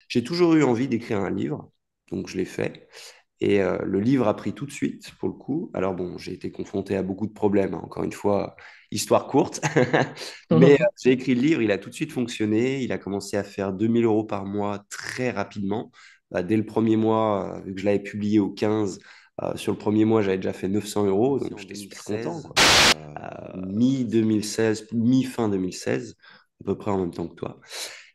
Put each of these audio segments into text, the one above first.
J'ai toujours eu envie d'écrire un livre, donc je l'ai fait. Et le livre a pris tout de suite, pour le coup. Alors bon, j'ai été confronté à beaucoup de problèmes, hein. Encore une fois, histoire courte. Mais j'ai écrit le livre, il a tout de suite fonctionné. Il a commencé à faire 2 000 € par mois très rapidement. Dès le premier mois, vu que je l'avais publié au 15, sur le premier mois, j'avais déjà fait 900 €, donc j'étais super content, quoi. Mi-2016, mi-fin 2016, à peu près en même temps que toi.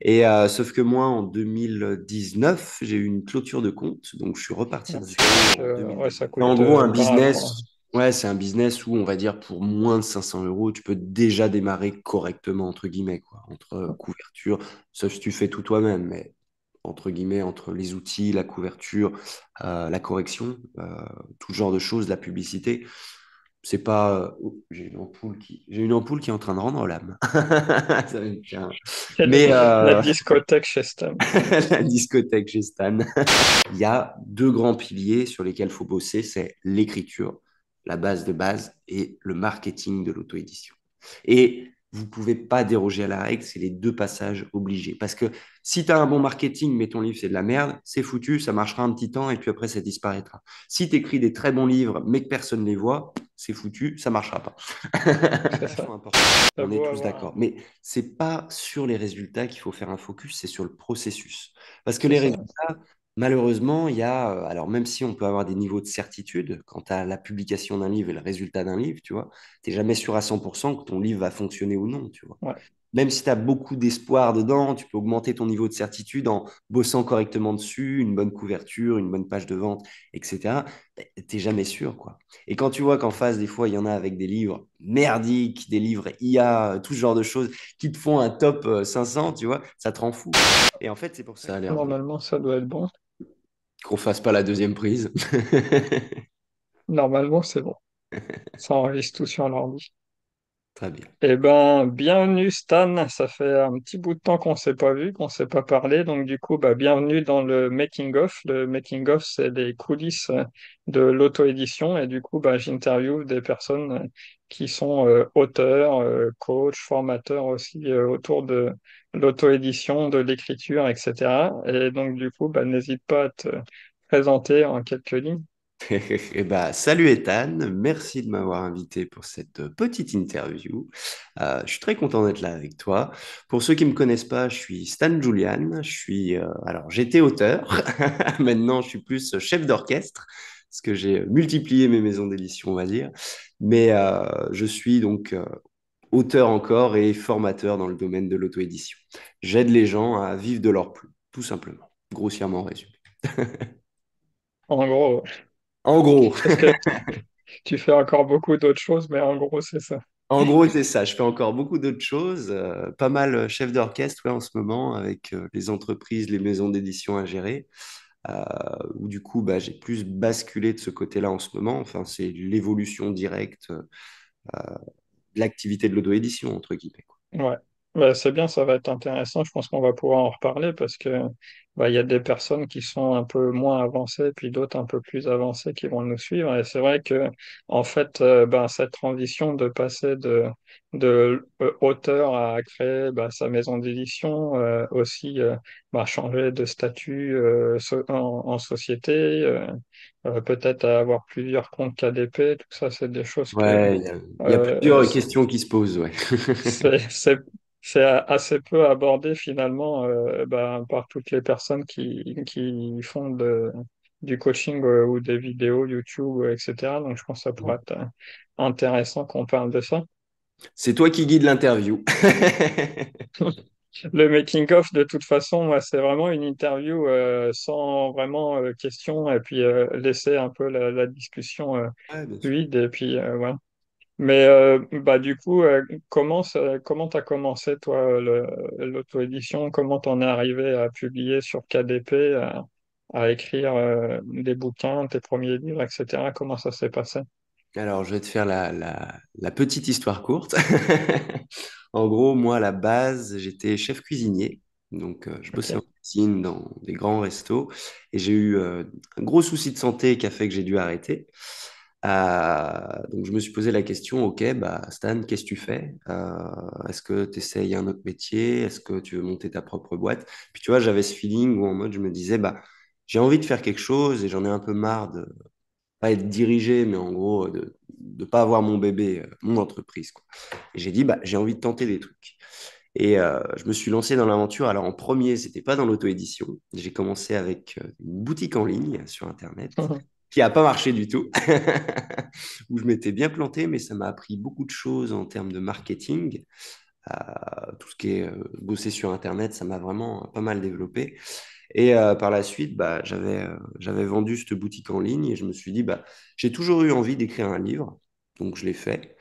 Et sauf que moi, en 2019, j'ai eu une clôture de compte, donc je suis reparti Ouais, de c'est zéro vrai en que ouais, 2020. ça En coûte gros, un baraque, quoi. business, ouais, c'est un business où on va dire pour moins de 500 €, tu peux déjà démarrer correctement, entre guillemets, quoi, entre couverture, sauf si tu fais tout toi-même, mais entre guillemets, entre les outils, la couverture, la correction, tout genre de choses, la publicité. C'est pas. Oh, j'ai une ampoule qui est en train de rendre l'âme. Ça va être bien. Et Mais la discothèque chez Stan. la discothèque chez Stan. Il y a deux grands piliers sur lesquels il faut bosser, c'est l'écriture, la base de base, et le marketing de l'auto-édition. Et vous ne pouvez pas déroger à la règle, c'est les deux passages obligés. Parce que si tu as un bon marketing, mais ton livre c'est de la merde, c'est foutu, ça marchera un petit temps et puis après ça disparaîtra. Si tu écris des très bons livres, mais que personne ne les voit, c'est foutu, ça marchera pas. C'est ça. Vachement important. T'as On est beau tous avoir. d'accord. Mais c'est pas sur les résultats qu'il faut faire un focus, c'est sur le processus. Parce que C'est les ça. résultats, malheureusement, il y a, alors même si on peut avoir des niveaux de certitude quant à la publication d'un livre et le résultat d'un livre, tu vois, tu n'es jamais sûr à 100% que ton livre va fonctionner ou non, tu vois. Ouais. Même si tu as beaucoup d'espoir dedans, tu peux augmenter ton niveau de certitude en bossant correctement dessus, une bonne couverture, une bonne page de vente, etc. Tu n'es jamais sûr, quoi. Et quand tu vois qu'en face, des fois, il y en a avec des livres merdiques, des livres IA, tout ce genre de choses, qui te font un top 500, tu vois, ça te rend fou. Et en fait, c'est pour ça ça a l'air Normalement, ça doit être bon. qu'on fasse pas la deuxième prise. Normalement, c'est bon. Ça enregistre tout sur l'ordi. Très bien. Eh ben, bienvenue Stan. Ça fait un petit bout de temps qu'on s'est pas vu, qu'on s'est pas parlé. Donc du coup, bah, bienvenue dans le making of. Le making of, c'est les coulisses de l'auto-édition. Et du coup, bah, j'interviewe des personnes qui sont auteurs, coachs, formateurs aussi autour de l'auto-édition, de l'écriture, etc. Et donc du coup, bah, n'hésite pas à te présenter en quelques lignes. Eh ben, salut Ethan, merci de m'avoir invité pour cette petite interview. Je suis très content d'être là avec toi. Pour ceux qui ne me connaissent pas, je suis Stan Julian. Alors j'étais auteur, maintenant je suis plus chef d'orchestre, parce que j'ai multiplié mes maisons d'édition, on va dire. Mais je suis donc auteur encore et formateur dans le domaine de l'auto-édition. J'aide les gens à vivre de leur plume, tout simplement, grossièrement résumé. En gros, En gros. est-ce que tu fais encore beaucoup d'autres choses, mais en gros, c'est ça. En gros, c'est ça. Je fais encore beaucoup d'autres choses. Pas mal chef d'orchestre ouais, en ce moment avec les entreprises, les maisons d'édition à gérer. Où du coup, bah, j'ai plus basculé de ce côté-là en ce moment. Enfin, c'est l'évolution directe de l'activité de l'auto-édition, entre guillemets, quoi. Ouais, bah, c'est bien, ça va être intéressant. Je pense qu'on va pouvoir en reparler parce que bah, il y a des personnes qui sont un peu moins avancées, puis d'autres un peu plus avancées qui vont nous suivre. Et c'est vrai que en fait, bah, cette transition de passer de auteur à créer bah, sa maison d'édition, aussi bah, changer de statut en société, peut-être avoir plusieurs comptes KDP, tout ça, c'est des choses que Ouais, il y a euh, plusieurs questions qui se posent, ouais. c'est, c'est, c'est assez peu abordé finalement ben, par toutes les personnes qui font du coaching ou des vidéos YouTube, etc. Donc je pense que ça pourrait être intéressant qu'on parle de ça. C'est toi qui guides l'interview. Le making-of, de toute façon, moi, c'est vraiment une interview sans vraiment questions et puis laisser un peu la discussion Ouais, bien sûr. fluide et puis voilà. Mais bah du coup, comment t'as commencé toi l'auto-édition? Comment t'en es arrivé à publier sur KDP, à écrire des bouquins, tes premiers livres, etc. Comment ça s'est passé? Alors, je vais te faire la petite histoire courte. En gros, moi, à la base, j'étais chef cuisinier. Donc, je bossais en Ok. cuisine dans des grands restos. Et j'ai eu un gros souci de santé qui a fait que j'ai dû arrêter. Donc, je me suis posé la question, OK, bah, Stan, qu'est-ce que tu fais? Est-ce que tu essayes un autre métier? Est-ce que tu veux monter ta propre boîte? Puis, tu vois, j'avais ce feeling où en mode, je me disais, bah, j'ai envie de faire quelque chose et j'en ai un peu marre de pas être dirigé, mais en gros, de ne pas avoir mon bébé, mon entreprise, quoi. Et j'ai dit, bah, j'ai envie de tenter des trucs. Et je me suis lancé dans l'aventure. Alors, en premier, c'était pas dans l'auto-édition. J'ai commencé avec une boutique en ligne sur Internet qui n'a pas marché du tout, où je m'étais bien planté, mais ça m'a appris beaucoup de choses en termes de marketing. Tout ce qui est bosser sur Internet, ça m'a vraiment pas mal développé. Et par la suite, bah, j'avais vendu cette boutique en ligne et je me suis dit, bah, j'ai toujours eu envie d'écrire un livre, donc je l'ai fait.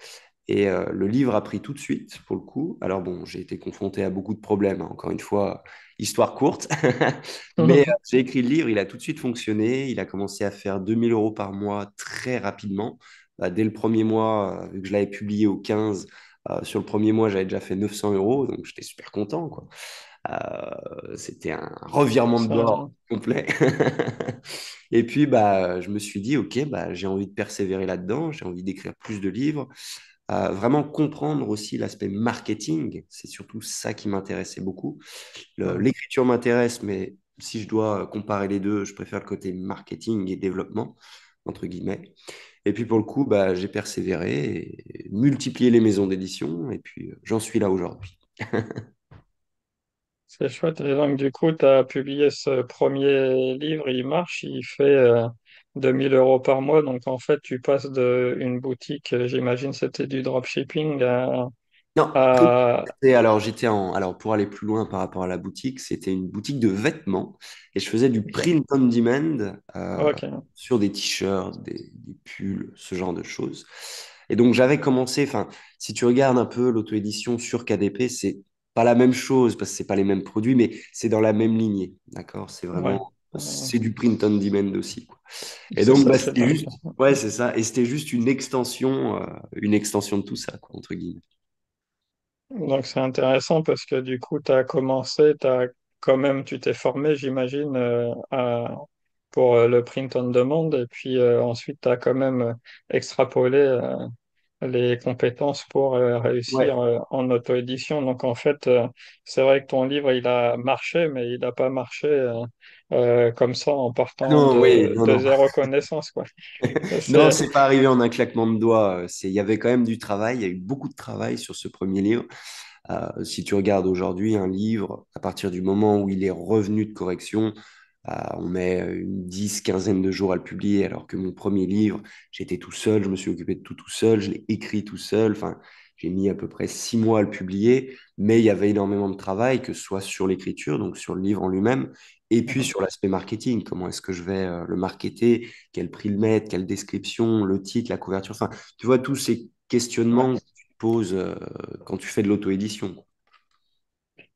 Et le livre a pris tout de suite, pour le coup. Alors bon, j'ai été confronté à beaucoup de problèmes, hein. Encore une fois, histoire courte. Mais j'ai écrit le livre, il a tout de suite fonctionné. Il a commencé à faire 2 000 € par mois très rapidement. Bah, dès le premier mois, vu que je l'avais publié au 15, sur le premier mois, j'avais déjà fait 900 €, donc j'étais super content, quoi. C'était un revirement de bord Ça, complet. Et puis, bah, je me suis dit, OK, bah, j'ai envie de persévérer là-dedans, j'ai envie d'écrire plus de livres, vraiment comprendre aussi l'aspect marketing. C'est surtout ça qui m'intéressait beaucoup. ouais. L'écriture m'intéresse, mais si je dois comparer les deux, je préfère le côté marketing et développement, entre guillemets. Et puis, pour le coup, bah, j'ai persévéré et multiplié les maisons d'édition, et puis j'en suis là aujourd'hui. C'est chouette. Et donc, du coup, tu as publié ce premier livre, il marche, il fait 2 000 € par mois. Donc, en fait, tu passes d'une boutique, j'imagine c'était du dropshipping, Non, à... alors alors pour aller plus loin par rapport à la boutique, c'était une boutique de vêtements et je faisais du Ok, print on demand ok, sur des t-shirts, des pulls, ce genre de choses. Et donc j'avais commencé, enfin, si tu regardes un peu l'auto-édition sur KDP, c'est pas la même chose parce que c'est pas les mêmes produits, mais c'est dans la même lignée, d'accord? C'est ouais. vraiment, Euh, c'est du print on demand aussi, quoi. Et c'est donc ça, bah, c'est c'était dingue. juste, ouais, c'est ça, et c'était juste une extension de tout ça, quoi, entre guillemets. Donc, c'est intéressant parce que du coup, tu as commencé, t'as quand même, tu t'es formé, j'imagine, pour le print on demand. Et puis ensuite, tu as quand même extrapolé les compétences pour réussir Ouais. en auto-édition. Donc en fait, c'est vrai que ton livre, il a marché, mais il n'a pas marché comme ça en partant Non, oui, non, de non. zéro connaissance, quoi. Non, C'est, c'est pas arrivé en un claquement de doigts. Il y avait quand même du travail. Il y a eu beaucoup de travail sur ce premier livre. Si tu regardes aujourd'hui un livre, à partir du moment où il est revenu de correction, on met une quinzaine de jours à le publier, alors que mon premier livre, j'étais tout seul, je me suis occupé de tout seul, je l'ai écrit tout seul. Enfin, j'ai mis à peu près 6 mois à le publier, mais il y avait énormément de travail, que ce soit sur l'écriture, donc sur le livre en lui-même, et puis sur l'aspect marketing. Comment est-ce que je vais le marketer? Quel prix le mettre? Quelle description? Le titre, la couverture? Enfin, tu vois, tous ces questionnements ouais. que tu te poses quand tu fais de l'auto-édition.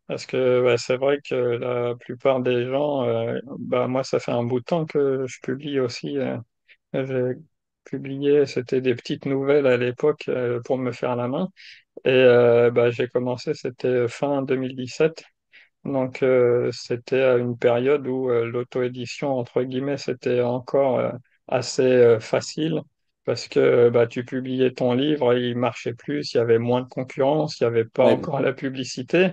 Parce que ouais, c'est vrai que la plupart des gens, bah, moi, ça fait un bout de temps que je publie aussi. J'ai publié, c'était des petites nouvelles à l'époque pour me faire la main. Et bah, j'ai commencé, c'était fin 2017. Donc, c'était à une période où l'auto-édition, entre guillemets, c'était encore assez facile parce que bah, tu publiais ton livre, il marchait plus, il y avait moins de concurrence, il n'y avait pas Ouais, encore la publicité.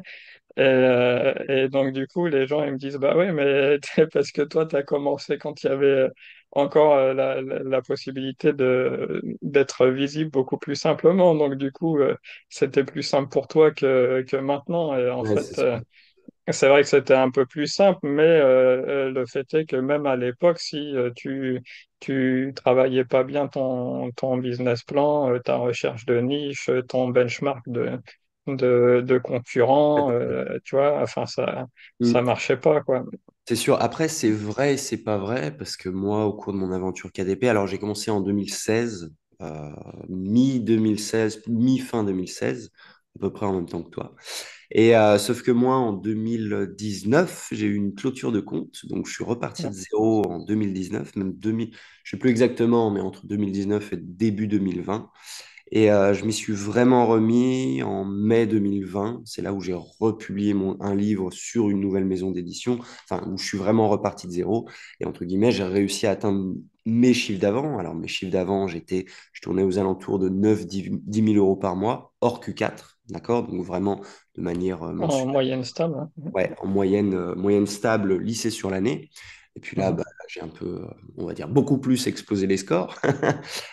Et donc, du coup, les gens, ils me disent, bah oui, mais parce que toi, tu as commencé quand il y avait encore la possibilité d'être visible beaucoup plus simplement. Donc, du coup, c'était plus simple pour toi que maintenant. Et en ouais, c'est fait, sûr. c'est vrai que c'était un peu plus simple, mais le fait est que même à l'époque, si tu travaillais pas bien ton business plan, ta recherche de niche, ton benchmark de concurrents, tu vois, enfin, ça Mm. marchait pas, quoi. C'est sûr. Après, c'est vrai et c'est pas vrai parce que moi, au cours de mon aventure KDP, alors j'ai commencé en 2016, mi-2016, mi-fin 2016, à peu près en même temps que toi. Et sauf que moi, en 2019, j'ai eu une clôture de compte. Donc, je suis reparti de zéro en 2019, même 2000, je sais plus exactement, mais entre 2019 et début 2020. Et je m'y suis vraiment remis en mai 2020. C'est là où j'ai republié un livre sur une nouvelle maison d'édition, enfin, où je suis vraiment reparti de zéro. Et entre guillemets, j'ai réussi à atteindre mes chiffres d'avant. Alors, mes chiffres d'avant, je tournais aux alentours de 9 10 10 000 euros par mois, hors Q4, d'accord? Donc, vraiment de manière En mensuelle. moyenne stable, hein. Ouais, en moyenne, moyenne stable lissée sur l'année. Et puis là, Mhm. bah, j'ai un peu, on va dire, beaucoup plus explosé les scores.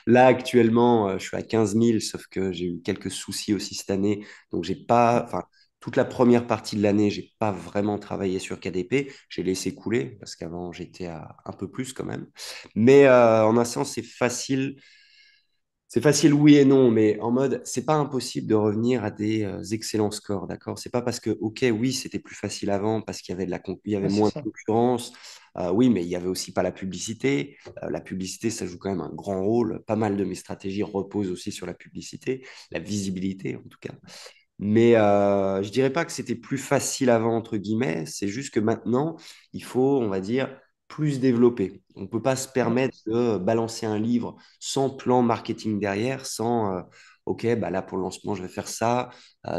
Là, actuellement, je suis à 15 000, sauf que j'ai eu quelques soucis aussi cette année. Donc, j'ai pas, enfin, toute la première partie de l'année, j'ai pas vraiment travaillé sur KDP. J'ai laissé couler parce qu'avant, j'étais à un peu plus quand même. Mais en un sens, c'est facile, oui et non, mais en mode, c'est pas impossible de revenir à des excellents scores, d'accord? C'est pas parce que, ok, oui, c'était plus facile avant parce qu'il y avait il y avait Ouais, c'est moins de ça. concurrence. Oui, mais il y avait aussi pas la publicité. La publicité, ça joue quand même un grand rôle. Pas mal de mes stratégies reposent aussi sur la publicité, la visibilité en tout cas. Mais je dirais pas que c'était plus facile avant, entre guillemets. C'est juste que maintenant, il faut, on va dire, plus développer. On ne peut pas se Ouais, permettre de balancer un livre sans plan marketing derrière, sans, OK, bah là, pour le lancement, je vais faire ça,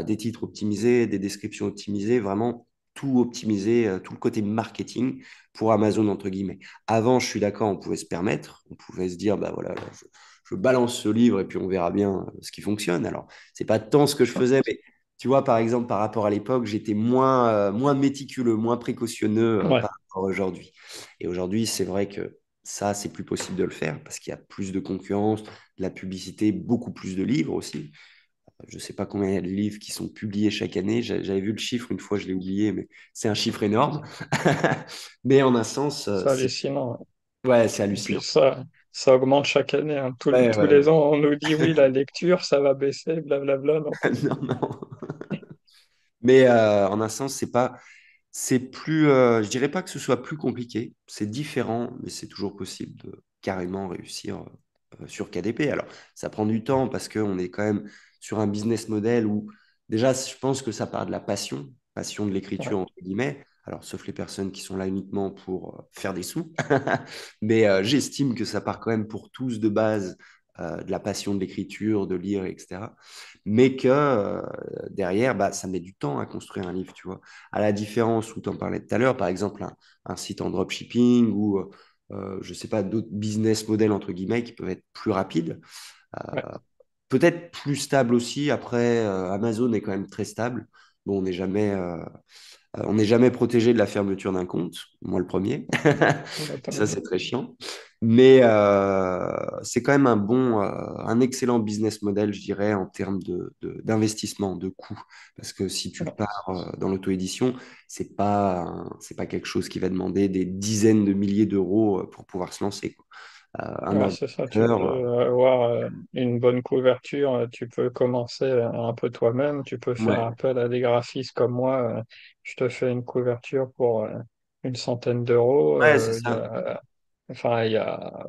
des titres optimisés, des descriptions optimisées, vraiment tout optimiser, tout le côté marketing pour Amazon, entre guillemets. Avant, je suis d'accord, on pouvait se permettre, on pouvait se dire, bah voilà, là, je balance ce livre et puis on verra bien ce qui fonctionne. Alors, c'est pas tant ce que je faisais, mais tu vois, par exemple, par rapport à l'époque, j'étais moins méticuleux, moins précautionneux ouais, par rapport à aujourd'hui. Et aujourd'hui, c'est vrai que ça, c'est plus possible de le faire parce qu'il y a plus de concurrence, de la publicité, beaucoup plus de livres aussi. Je ne sais pas combien il y a de livres qui sont publiés chaque année. J'avais vu le chiffre une fois, je l'ai oublié, mais c'est un chiffre énorme. Mais en un sens, c'est hallucinant, ouais. ouais, c'est Et puis hallucinant. ça augmente chaque année, hein. Ouais, Tous ouais, les ouais. ans, on nous dit oui, la lecture, ça va baisser, blablabla. Donc, Non, non. Mais en un sens, c'est plus, je dirais pas que ce soit plus compliqué, c'est différent, mais c'est toujours possible de carrément réussir sur KDP. Alors, ça prend du temps parce qu'on est quand même sur un business model où déjà, je pense que ça part de la passion, passion de ouais, l'écriture entre guillemets. Alors, sauf les personnes qui sont là uniquement pour faire des sous, mais j'estime que ça part quand même pour tous de base de la passion de l'écriture, de lire, etc. Mais que derrière, bah, ça met du temps à construire un livre, tu vois. À la différence où tu en parlais tout à l'heure, par exemple, un site en dropshipping ou, je sais pas, d'autres business models, entre guillemets, qui peuvent être plus rapides. ouais. Peut-être plus stable aussi. Après, Amazon est quand même très stable. Bon, on n'est jamais protégé de la fermeture d'un compte, moi le premier. Ça, Notamment. c'est très chiant. Mais c'est quand même un excellent business model, je dirais, en termes d'investissement, de coût. Parce que si tu Ouais, pars dans l'auto-édition, c'est pas quelque chose qui va demander des dizaines de milliers d'euros pour pouvoir se lancer, quoi. Un ouais, c'est ça. Tu ordinateur, peux avoir une bonne couverture, tu peux commencer un peu toi-même, tu peux faire ouais, appel à des graphistes comme moi. Je te fais une couverture pour une centaine d'euros. ouais, c'est ça. Enfin,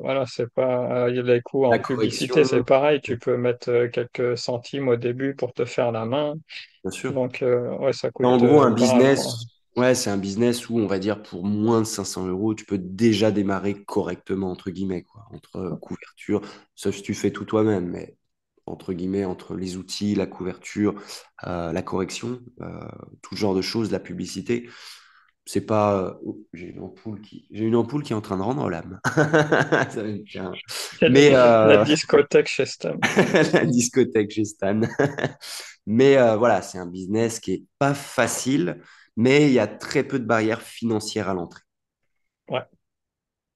voilà, c'est pas, il y a des coûts en La publicité, c'est correction, pareil. Tu peux mettre quelques centimes au début pour te faire la main. bien sûr. Donc, ouais, ça En coûte gros, un pas grand. business, ouais, c'est un business où on va dire pour moins de 500 euros, tu peux déjà démarrer correctement, entre guillemets, quoi, entre couverture, sauf si tu fais tout toi-même, mais entre guillemets, entre les outils, la couverture, la correction, tout genre de choses, la publicité. C'est pas. Oh, j'ai une ampoule qui est en train de rendre l'âme. Ça va être bien. Mais La discothèque chez Stan. la discothèque chez Stan. Mais voilà, c'est un business qui est pas facile, mais il y a très peu de barrières financières à l'entrée. Ouais.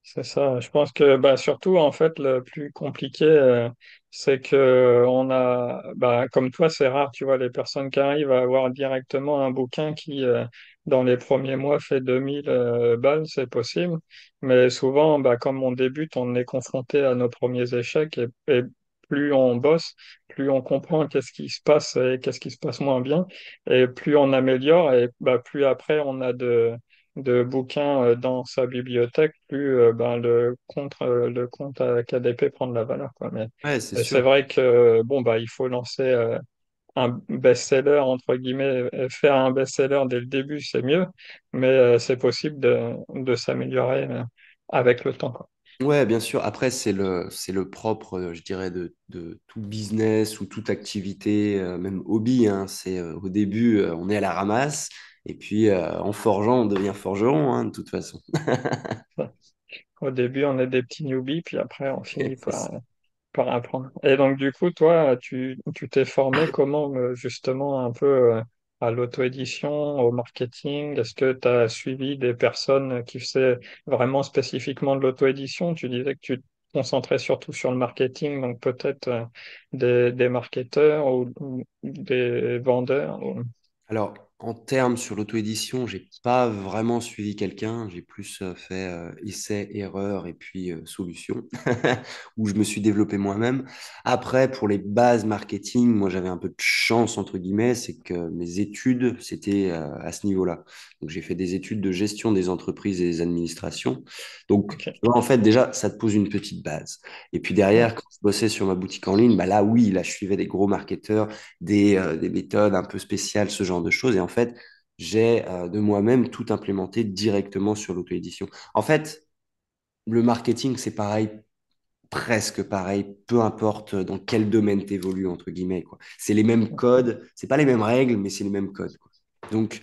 C'est ça. Je pense que bah, surtout, en fait, le plus compliqué, c'est que on a, bah, comme toi, c'est rare, tu vois, les personnes qui arrivent à avoir directement un bouquin qui, dans les premiers mois, fait 2000 balles, c'est possible. Mais souvent, bah, comme on débute, on est confronté à nos premiers échecs et plus on bosse, plus on comprend qu'est-ce qui se passe et qu'est-ce qui se passe moins bien, et plus on améliore et bah, plus après on a de bouquins dans sa bibliothèque, plus ben, le compte à KDP prend de la valeur, quoi. Ouais, c'est Mais c'est sûr. vrai que bon, bah, il faut lancer un best-seller, entre guillemets, faire un best-seller dès le début, c'est mieux, mais c'est possible de s'améliorer avec le temps, quoi. Ouais, bien sûr. Après, c'est le propre, je dirais, de tout business ou toute activité, même hobby, hein. C'est au début, on est à la ramasse, et puis en forgeant, on devient forgeron, hein, de toute façon. Au début, on est des petits newbies, puis après, on finit C'est ça. par apprendre. Et donc, du coup, toi, tu t'es formé comment, justement, un peu à l'auto-édition, au marketing? Est-ce que tu as suivi des personnes qui faisaient vraiment spécifiquement de l'auto-édition? Tu disais que tu te concentrais surtout sur le marketing, donc peut-être des marketeurs ou des vendeurs. Alors, en termes sur l'auto-édition, j'ai pas vraiment suivi quelqu'un. J'ai plus fait essai, erreur et puis solution, où je me suis développé moi-même. Après, pour les bases marketing, moi j'avais un peu de chance, entre guillemets, c'est que mes études, c'était à ce niveau-là. Donc, j'ai fait des études de gestion des entreprises et des administrations. Donc, Ok. tu vois, en fait, déjà, ça te pose une petite base. Et puis Ouais. derrière, quand je bossais sur ma boutique en ligne, bah là, oui, là, je suivais des gros marketeurs, des méthodes un peu spéciales, ce genre de choses. Et en fait, j'ai de moi-même tout implémenté directement sur l'auto-édition. En fait, le marketing, c'est pareil, presque pareil, peu importe dans quel domaine tu évolues, entre guillemets, quoi. C'est les mêmes codes, c'est pas les mêmes règles, mais c'est les mêmes codes, quoi. Donc,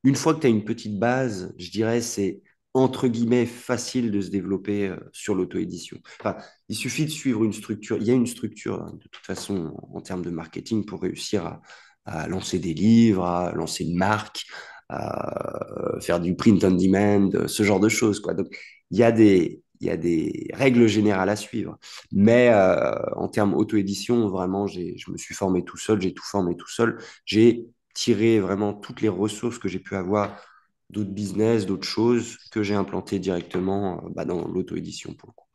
une fois que tu as une petite base, je dirais, c'est entre guillemets facile de se développer sur l'auto-édition. Enfin, il suffit de suivre une structure. Il y a une structure, hein, de toute façon, en termes de marketing pour réussir à lancer des livres, à lancer une marque, à faire du print on demand, ce genre de choses, quoi. Donc, il y a des règles générales à suivre. Mais en termes auto-édition, vraiment, je me suis formé tout seul, j'ai tout formé tout seul. J'ai tiré vraiment toutes les ressources que j'ai pu avoir d'autres business, d'autres choses que j'ai implantées directement bah, dans l'auto-édition pour le coup.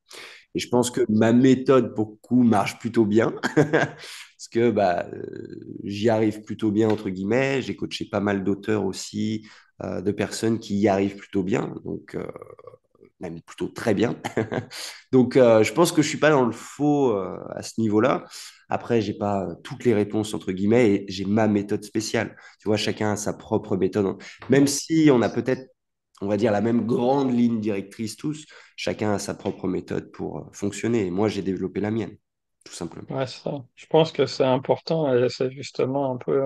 Et je pense que ma méthode pour le coup marche plutôt bien parce que bah, j'y arrive plutôt bien entre guillemets. J'ai coaché pas mal d'auteurs aussi, de personnes qui y arrivent plutôt bien. Donc, même plutôt très bien. Donc, je pense que je suis pas dans le faux à ce niveau-là. Après, j'ai pas toutes les réponses entre guillemets et j'ai ma méthode spéciale. Tu vois, chacun a sa propre méthode. Même si on a peut-être, on va dire, la même grande ligne directrice tous, chacun a sa propre méthode pour fonctionner. Et moi, j'ai développé la mienne, tout simplement. Ouais, c'est ça. Je pense que c'est important et c'est justement un peu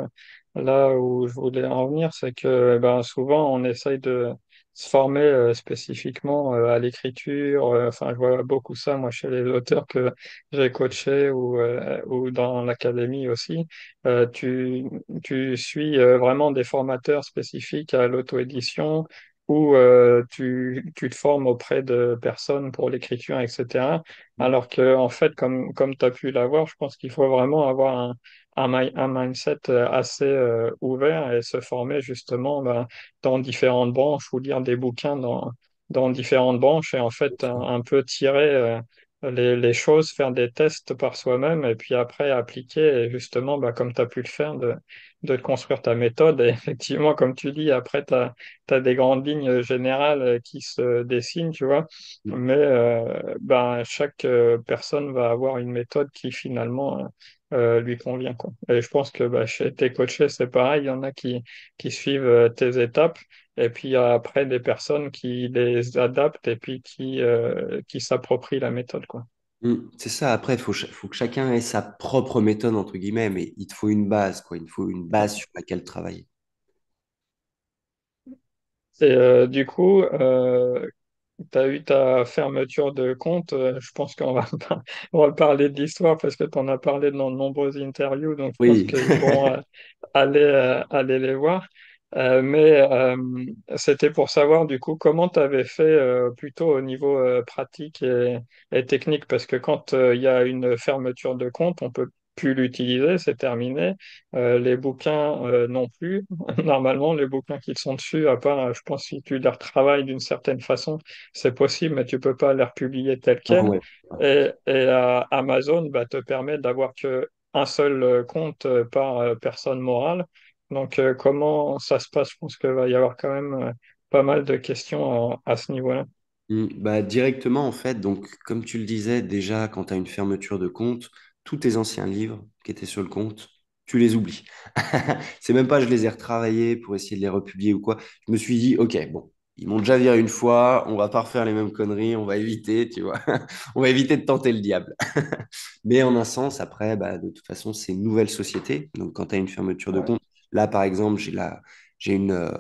là où je voulais en venir, c'est que ben, souvent on essaye de se former spécifiquement à l'écriture. Enfin, je vois beaucoup ça moi chez les auteurs que j'ai coachés ou dans l'académie aussi. Tu suis vraiment des formateurs spécifiques à l'auto-édition ou tu te formes auprès de personnes pour l'écriture, etc. Alors que, en fait, comme tu as pu l'avoir, je pense qu'il faut vraiment avoir un mindset assez ouvert et se former justement ben, dans différentes branches ou lire des bouquins dans différentes branches et en fait un peu tirer les choses, faire des tests par soi-même et puis après appliquer et justement, ben, comme tu as pu le faire, de construire ta méthode. Et effectivement, comme tu dis, après, tu as des grandes lignes générales qui se dessinent, tu vois. Mais ben, chaque personne va avoir une méthode qui finalement lui convient, quoi. Et je pense que bah, chez tes coachés, c'est pareil. Il y en a qui suivent tes étapes. Et puis il y a après des personnes qui les adaptent et puis qui s'approprient la méthode, quoi. C'est ça. Après, il faut que chacun ait sa propre méthode, entre guillemets, mais il te faut une base, quoi. Il te faut une base sur laquelle travailler. Et du coup, tu as eu ta fermeture de compte. Je pense qu'on va, on va parler de l'histoire parce que tu en as parlé dans de nombreuses interviews, donc je pense Oui. qu'ils pourront aller les voir. Mais c'était pour savoir du coup comment tu avais fait plutôt au niveau pratique et technique, parce que quand il y a une fermeture de compte, on peut plus l'utiliser, c'est terminé. Les bouquins non plus. Normalement, les bouquins qui sont dessus, à part, je pense, si tu les retravailles d'une certaine façon, c'est possible, mais tu peux pas les republier tels Ah quels. ouais. Et Amazon bah, te permet d'avoir que un seul compte par personne morale. Donc, comment ça se passe? Je pense qu'il va y avoir quand même pas mal de questions à ce niveau-là. Bah, directement, en fait, donc, comme tu le disais, déjà, quand tu as une fermeture de compte, tous tes anciens livres qui étaient sur le compte, tu les oublies. C'est même pas je les ai retravaillés pour essayer de les republier ou quoi. Je me suis dit, OK, bon. ils m'ont déjà viré une fois, on va pas refaire les mêmes conneries, on va éviter, tu vois. On va éviter de tenter le diable. Mais en un sens, après, bah, de toute façon, c'est une nouvelle société. Donc, quand tu as une fermeture de Ouais, compte, là, par exemple, j'ai une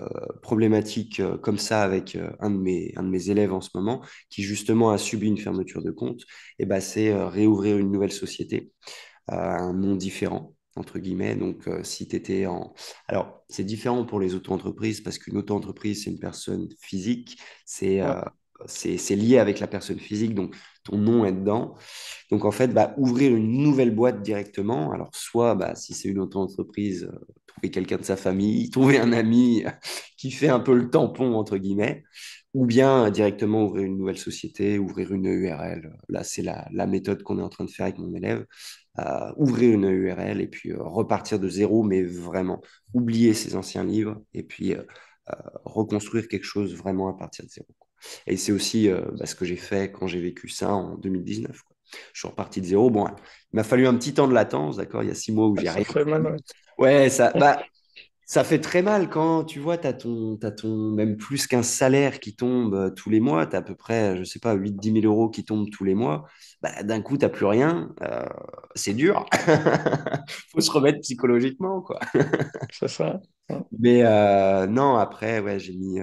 problématique comme ça avec un de mes élèves en ce moment qui, justement, a subi une fermeture de compte. Et bah, c'est réouvrir une nouvelle société un nom différent, entre guillemets. Donc, si tu étais en... Alors, c'est différent pour les auto-entreprises parce qu'une auto-entreprise, c'est une personne physique, c'est ouais, euh, c'est lié avec la personne physique, donc ton nom est dedans. Donc, en fait, bah, ouvrir une nouvelle boîte directement, alors soit, bah, si c'est une auto-entreprise, trouver quelqu'un de sa famille, trouver un ami qui fait un peu le tampon, entre guillemets, ou bien directement ouvrir une nouvelle société, ouvrir une URL. Là, c'est la méthode qu'on est en train de faire avec mon élève. Ouvrir une URL et puis repartir de zéro, mais vraiment oublier ses anciens livres et puis reconstruire quelque chose vraiment à partir de zéro, quoi. Et c'est aussi bah, ce que j'ai fait quand j'ai vécu ça en 2019, quoi. Je suis reparti de zéro. Bon, il m'a fallu un petit temps de latence, d'accord? Il y a 6 mois où ouais, j'ai ça rien fait mal. pris. Ouais. Ouais, ça fait très mal quand tu vois, t'as ton même plus qu'un salaire qui tombe tous les mois, tu as à peu près, je sais pas, 8 10 000 euros qui tombent tous les mois. Bah, d'un coup, t'as plus rien. C'est dur. Faut se remettre psychologiquement, quoi. C'est ça. Ouais. Mais non, après, ouais, j'ai mis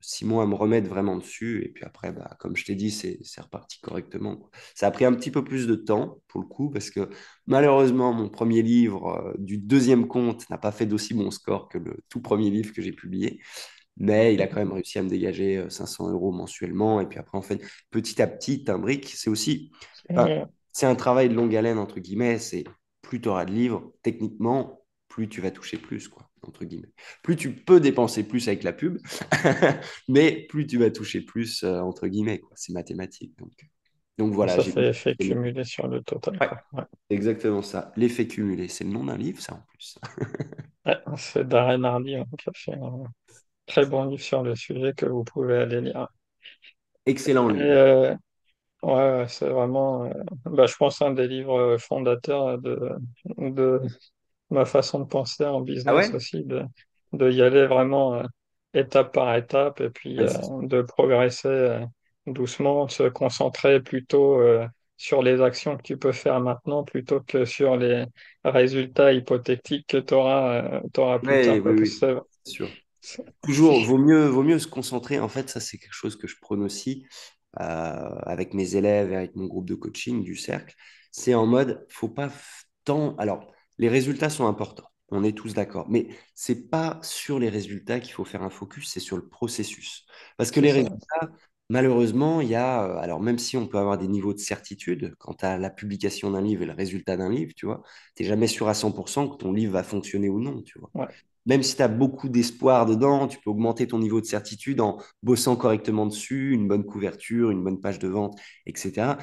6 mois à me remettre vraiment dessus. Et puis après, bah, comme je t'ai dit, c'est reparti correctement, quoi. Ça a pris un petit peu plus de temps, pour le coup, parce que malheureusement, mon premier livre du deuxième compte n'a pas fait d'aussi bon score que le tout premier livre que j'ai publié. Mais il a quand même réussi à me dégager 500 euros mensuellement. Et puis après, en fait, petit à petit, t'imbriques. C'est aussi, enfin, Ouais. c'est un travail de longue haleine, entre guillemets. C'est plus tu auras de livres, techniquement, plus tu vas toucher plus, quoi, entre guillemets. Plus tu peux dépenser plus avec la pub, mais plus tu vas toucher plus, entre guillemets, quoi. C'est mathématique. Donc voilà, Ça j'ai fait mis. effet cumulé sur le total, Ouais, quoi. Ouais. c'est exactement ça. L'effet cumulé, c'est le nom d'un livre, ça, en plus. Ouais, c'est Darren Hardy hein, qui a fait un très bon livre sur le sujet que vous pouvez aller lire. Excellent Et, livre. ouais, ouais, c'est vraiment, bah, je pense, un des livres fondateurs de ma façon de penser en Ah business ouais? aussi, de y aller vraiment étape par étape et puis Ouais, de progresser doucement, de se concentrer plutôt sur les actions que tu peux faire maintenant plutôt que sur les résultats hypothétiques que tu auras plus ouais, tard, oui, quoi. oui, Parce que c'est sûr. c'est- Toujours, vaut mieux se concentrer. En fait, ça, c'est quelque chose que je prône aussi avec mes élèves et avec mon groupe de coaching du cercle. C'est en mode, faut pas tant. Alors, les résultats sont importants. On est tous d'accord. Mais c'est pas sur les résultats qu'il faut faire un focus, c'est sur le processus. Parce que c'est les ça. résultats, malheureusement, il y a. Alors, même si on peut avoir des niveaux de certitude quant à la publication d'un livre et le résultat d'un livre, tu vois, t'es jamais sûr à 100% que ton livre va fonctionner ou non, tu vois. Ouais, Même si tu as beaucoup d'espoir dedans, tu peux augmenter ton niveau de certitude en bossant correctement dessus, une bonne couverture, une bonne page de vente, etc.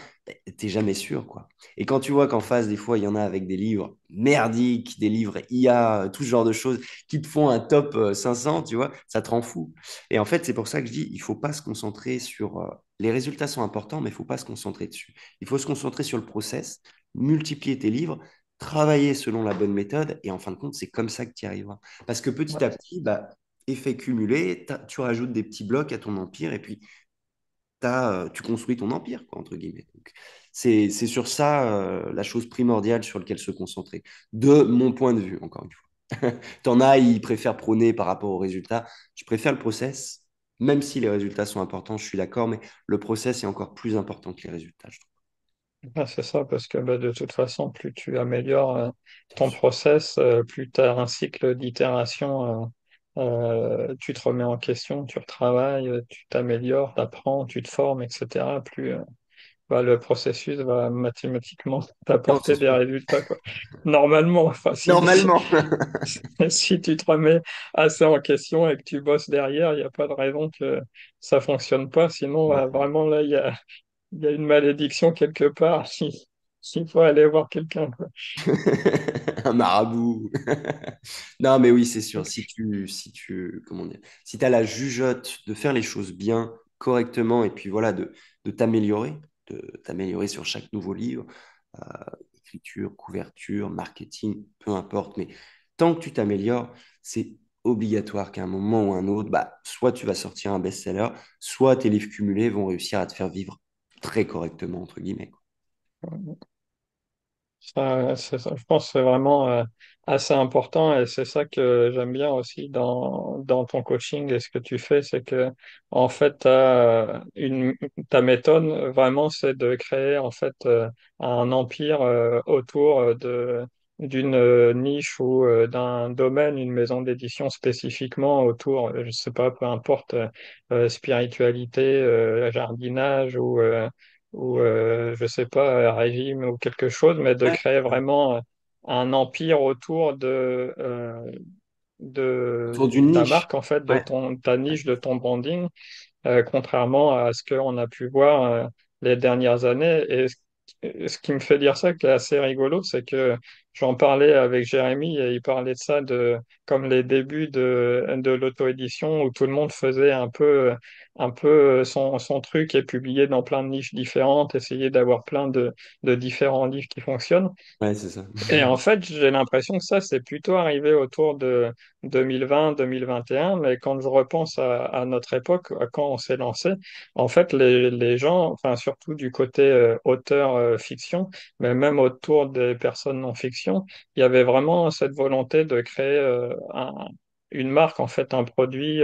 T'es jamais sûr, quoi. Et quand tu vois qu'en face, des fois, il y en a avec des livres merdiques, des livres IA, tout ce genre de choses, qui te font un top 500, tu vois, ça te rend fou. Et en fait, c'est pour ça que je dis, il faut pas se concentrer sur... les résultats sont importants, mais il faut pas se concentrer dessus. Il faut se concentrer sur le process, multiplier tes livres, travailler selon la bonne méthode, et en fin de compte, c'est comme ça que tu y arriveras. Parce que petit à ouais. petit, bah, effet cumulé, tu rajoutes des petits blocs à ton empire et puis tu construis ton empire, quoi, entre guillemets. Donc, c'est sur ça la chose primordiale sur laquelle se concentrer. De mon point de vue, encore une fois. T'en as, ils préfèrent prôner par rapport aux résultats. Je préfère le process, même si les résultats sont importants, je suis d'accord, mais le process est encore plus important que les résultats, je trouve. Ah, c'est ça, parce que bah, de toute façon, plus tu améliores Bien ton sûr. process, plus tu as un cycle d'itération, tu te remets en question, tu retravailles, tu t'améliores, tu apprends, tu te formes, etc. Plus bah, le processus va mathématiquement Non, c'est t'apporter des sûr. résultats, quoi. Normalement, enfin, Normalement. si tu te remets assez en question et que tu bosses derrière, il n'y a pas de raison que ça fonctionne pas. Sinon, Non. vraiment, là, il y a une malédiction quelque part. Il faut aller voir quelqu'un, quoi. Un marabout. Non, mais oui, c'est sûr. Comment dire, si tu as la jugeote de faire les choses bien, correctement, et puis voilà, de t'améliorer sur chaque nouveau livre, euh, écriture, couverture, marketing, peu importe, mais tant que tu t'améliores, c'est obligatoire qu'à un moment ou un autre, bah, soit tu vas sortir un best-seller, soit tes livres cumulés vont réussir à te faire vivre très correctement, entre guillemets, quoi. Je pense que c'est vraiment assez important et c'est ça que j'aime bien aussi dans ton coaching et ce que tu fais, c'est que en fait ta méthode vraiment c'est de créer en fait un empire autour d'une niche ou d'un domaine, une maison d'édition spécifiquement autour, je sais pas, peu importe, spiritualité, jardinage ou je sais pas, un régime ou quelque chose, mais de Ouais. créer vraiment un empire autour de Autour d'une ta niche. marque, en fait, de Ouais. ta niche, de ton branding, contrairement à ce qu'on a pu voir les dernières années. Et ce qui me fait dire ça, qui est assez rigolo, c'est que j'en parlais avec Jérémy et il parlait de ça, de comme les débuts de l'auto-édition où tout le monde faisait un peu son truc et publiait dans plein de niches différentes, essayait d'avoir plein de différents livres qui fonctionnent. Ouais, c'est ça. Et en fait, j'ai l'impression que ça, c'est plutôt arrivé autour de 2020-2021, mais quand je repense à notre époque, à quand on s'est lancé, en fait, les gens, enfin surtout du côté auteur fiction, mais même autour des personnes non-fiction, il y avait vraiment cette volonté de créer une marque, en fait, un produit,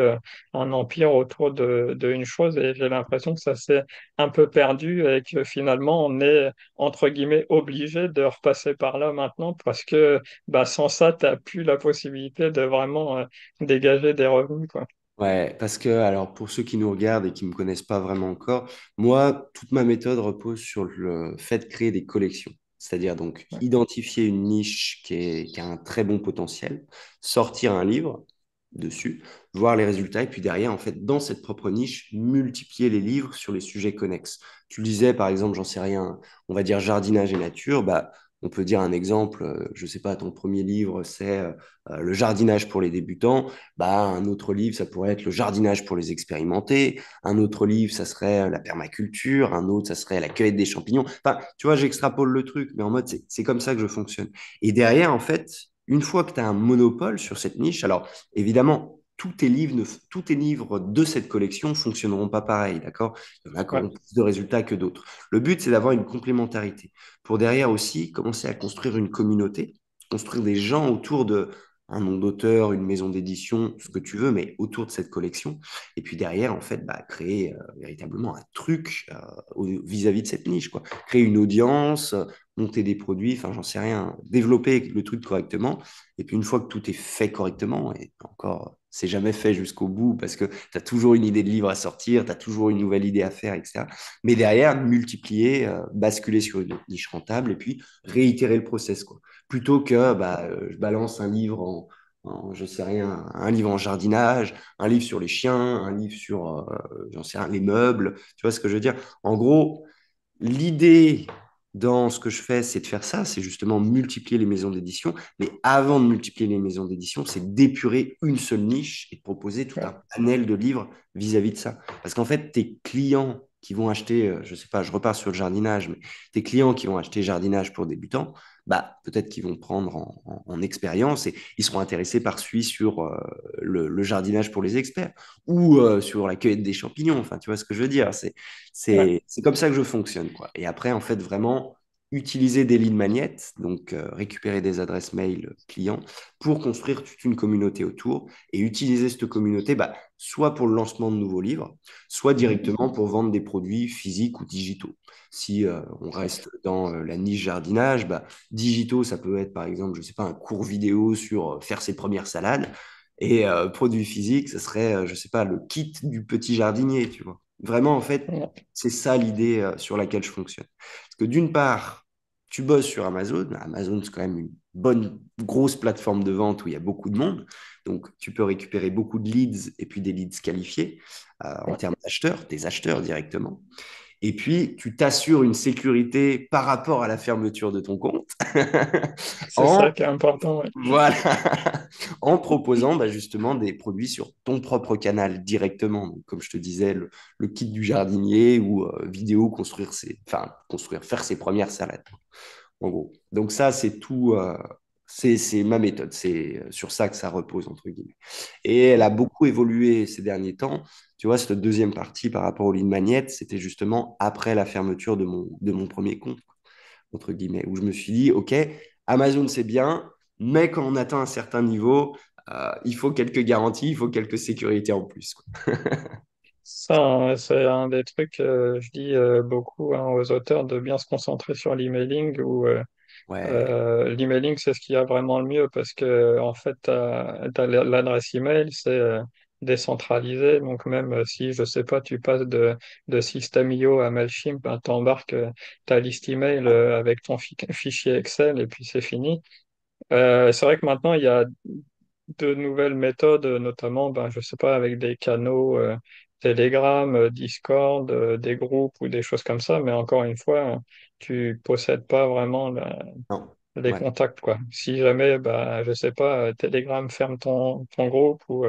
un empire autour de une chose, et j'ai l'impression que ça s'est un peu perdu et que finalement, on est entre guillemets obligé de repasser par là maintenant parce que bah, sans ça, tu n'as plus la possibilité de vraiment dégager des revenus, quoi. Ouais, parce que, alors, pour ceux qui nous regardent et qui ne me connaissent pas vraiment encore, moi, toute ma méthode repose sur le fait de créer des collections. C'est-à-dire donc Ouais. identifier une niche qui a un très bon potentiel, sortir un livre dessus, voir les résultats, et puis derrière, en fait, dans cette propre niche, multiplier les livres sur les sujets connexes. Tu le disais, par exemple, j'en sais rien, on va dire jardinage et nature, bah, on peut dire un exemple, je sais pas, ton premier livre, c'est le jardinage pour les débutants. Bah, un autre livre, ça pourrait être le jardinage pour les expérimentés. Un autre livre, ça serait la permaculture. Un autre, ça serait la cueillette des champignons. Enfin, tu vois, j'extrapole le truc, mais en mode, c'est comme ça que je fonctionne. Et derrière, en fait, une fois que tu as un monopole sur cette niche, alors évidemment, tous tes livres de cette collection fonctionneront pas pareil, d'accord? Il y en a qui Ouais. auront plus de résultats que d'autres. Le but, c'est d'avoir une complémentarité pour derrière aussi commencer à construire une communauté, construire des gens autour de un nom d'auteur, une maison d'édition, ce que tu veux, mais autour de cette collection. Et puis derrière, en fait, bah, créer véritablement un truc vis-à-vis de cette niche, quoi. Créer une audience, monter des produits, enfin, j'en sais rien, développer le truc correctement. Et puis une fois que tout est fait correctement, et encore, c'est jamais fait jusqu'au bout parce que tu as toujours une idée de livre à sortir, tu as toujours une nouvelle idée à faire, etc. Mais derrière, multiplier, basculer sur une niche rentable et puis réitérer le process, quoi. Plutôt que bah, je balance un livre je sais rien, un livre en jardinage, un livre sur les chiens, un livre sur, j'en sais rien, les meubles. Tu vois ce que je veux dire? En gros, l'idée dans ce que je fais, c'est de faire ça, c'est justement multiplier les maisons d'édition. Mais avant de multiplier les maisons d'édition, c'est d'épurer une seule niche et de proposer tout un Ouais. panel de livres vis-à-vis de ça. Parce qu'en fait, tes clients qui vont acheter, je sais pas, je repars sur le jardinage, mais tes clients qui vont acheter jardinage pour débutants, bah, peut-être qu'ils vont prendre en expérience et ils seront intéressés par celui sur le jardinage pour les experts ou sur la cueillette des champignons. Enfin, tu vois ce que je veux dire? Ouais. C'est comme ça que je fonctionne, quoi. Et après, en fait, vraiment utiliser des lead magnets, donc récupérer des adresses mail clients pour construire toute une communauté autour et utiliser cette communauté, bah, soit pour le lancement de nouveaux livres, soit directement pour vendre des produits physiques ou digitaux. Si on reste dans la niche jardinage, bah, digitaux, ça peut être par exemple, je sais pas, un cours vidéo sur faire ses premières salades. Et produits physiques, ce serait, je sais pas, le kit du petit jardinier, tu vois. Vraiment, en fait, Ouais. c'est ça l'idée sur laquelle je fonctionne. Parce que d'une part, tu bosses sur Amazon. Amazon, c'est quand même une bonne, grosse plateforme de vente où il y a beaucoup de monde. Donc, tu peux récupérer beaucoup de leads et puis des leads qualifiés en Ouais. termes d'acheteurs, des acheteurs directement. Et puis, tu t'assures une sécurité par rapport à la fermeture de ton compte C'est en ça qui est important. Ouais. voilà, en proposant bah, justement des produits sur ton propre canal directement. Donc, comme je te disais, le kit du jardinier ou vidéo construire faire ses premières salades, en gros. Donc ça, C'est ma méthode, c'est sur ça que ça repose, entre guillemets. Et elle a beaucoup évolué ces derniers temps. Tu vois, cette deuxième partie par rapport aux lignes magnettes, c'était justement après la fermeture de mon premier compte, entre guillemets, où je me suis dit, OK, Amazon, c'est bien, mais quand on atteint un certain niveau, il faut quelques garanties, il faut quelques sécurités en plus, quoi. Ça, hein, c'est un des trucs, je dis beaucoup hein, aux auteurs de bien se concentrer sur l'emailing ou Ouais, l'emailing, c'est ce qu'il y a vraiment le mieux parce que en fait, l'adresse email, c'est décentralisé. Donc même si, je sais pas, tu passes de System.io à Mailchimp, ben, t'embarques ta liste email avec ton fichier Excel et puis c'est fini. C'est vrai que maintenant, il y a de nouvelles méthodes, notamment, ben, je sais pas, avec des canaux Telegram, Discord, des groupes ou des choses comme ça. Mais encore une fois, tu possèdes pas vraiment non, les ouais, contacts, quoi. Si jamais, bah, je sais pas, Telegram ferme ton groupe ou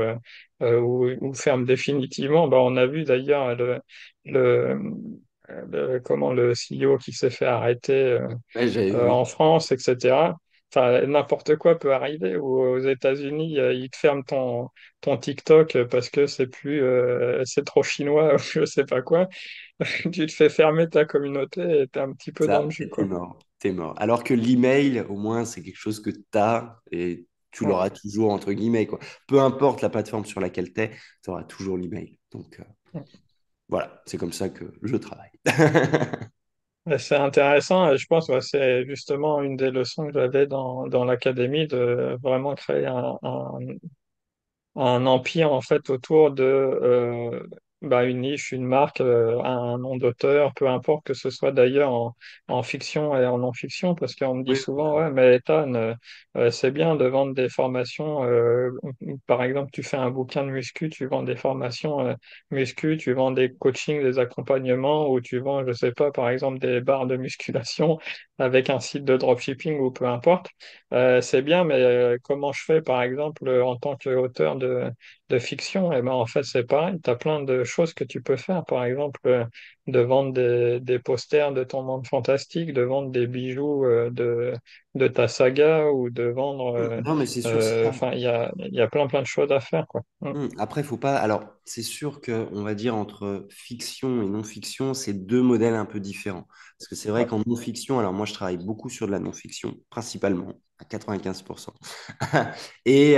ferme définitivement, bah, on a vu d'ailleurs le, comment le CEO qui s'est fait arrêter ouais, j'avais vu. en France, etc. Enfin, n'importe quoi peut arriver. Ou aux États-Unis, ils te ferment ton TikTok parce que c'est trop chinois ou je sais pas quoi. Tu te fais fermer ta communauté et t'es un petit peu dans le Ça, jus, et t'es quoi. mort, t'es mort. Alors que l'email, au moins, c'est quelque chose que tu as et tu Ouais. l'auras toujours, entre guillemets, quoi. Peu importe la plateforme sur laquelle tu es, tu auras toujours l'email. Donc, voilà, c'est comme ça que je travaille. Ouais, c'est intéressant et je pense que c'est justement une des leçons que j'avais dans l'académie de vraiment créer un empire en fait autour de bah, une niche, une marque, un nom d'auteur, peu importe que ce soit d'ailleurs en fiction et en non-fiction, parce qu'on me dit Oui, souvent, ouais, mais Ethan, c'est bien de vendre des formations. Par exemple, tu fais un bouquin de muscu, tu vends des formations muscu, tu vends des coachings, des accompagnements, ou tu vends, je sais pas, par exemple, des barres de musculation avec un site de dropshipping ou peu importe. C'est bien, mais comment je fais, par exemple, en tant qu'auteur de fiction? Eh ben, en fait, c'est pareil. Tu as plein de choses que tu peux faire. Par exemple, de vendre des posters de ton monde fantastique, de vendre des bijoux de ta saga ou de vendre. non, mais c'est sûr, c'est ça. Enfin, il y a plein, plein de choses à faire, quoi. Après, faut pas. Alors, c'est sûr que on va dire entre fiction et non-fiction, c'est deux modèles un peu différents. Parce que c'est vrai Ouais, qu'en non-fiction, alors moi, je travaille beaucoup sur de la non-fiction, principalement, à 95%. Et